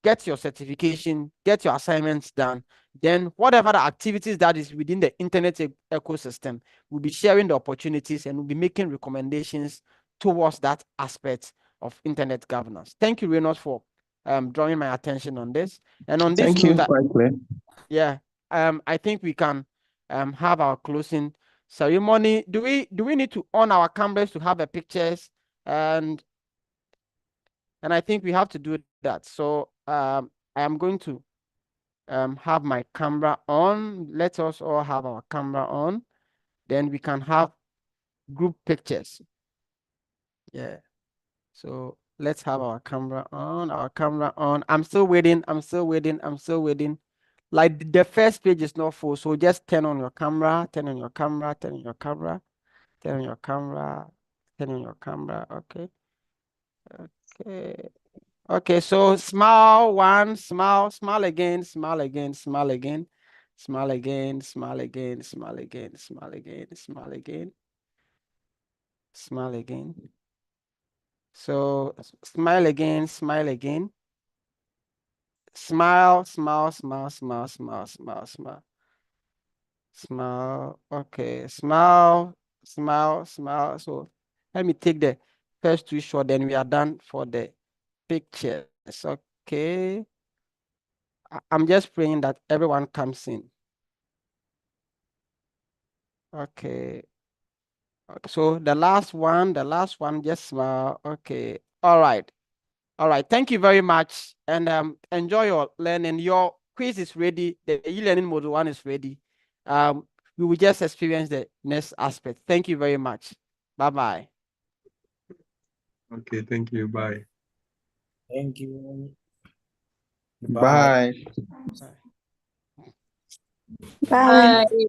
get your certification, get your assignments done. Then whatever the activities that is within the internet ecosystem, we'll be sharing the opportunities and we'll be making recommendations towards that aspect of internet governance. Thank you, Reynolds, for drawing my attention on this. And on this note, quite clear. Yeah, I think we can have our closing ceremony. Do we need to on our cameras to have the pictures? And I think we have to do that. So I am going to have my camera on. Let us all have our camera on. Then we can have group pictures. Yeah. So let's have our camera on. Our camera on. I'm still waiting. I'm still waiting. I'm still waiting. Like the first page is not full, so just turn on your camera, turn on your camera, turn on your camera, turn on your camera, turn on your camera. Okay. Okay. Okay, so smile one, smile, smile again, smile again, smile again, smile again, smile again, smile again, smile again, smile again, smile again. So smile again, smile again. Smile, smile, smile, smile, smile, smile, smile. Smile. Okay, smile, smile, smile. So let me take the first two shots, then we are done for the pictures. Okay. I'm just praying that everyone comes in. Okay. Okay. So the last one, just smile. Okay. All right. All right. Thank you very much. And enjoy your learning. Your quiz is ready. The e-learning module 1 is ready. We will just experience the next aspect. Thank you very much. Bye-bye. Okay, thank you. Bye. Thank you. Bye. Bye. Bye. Bye.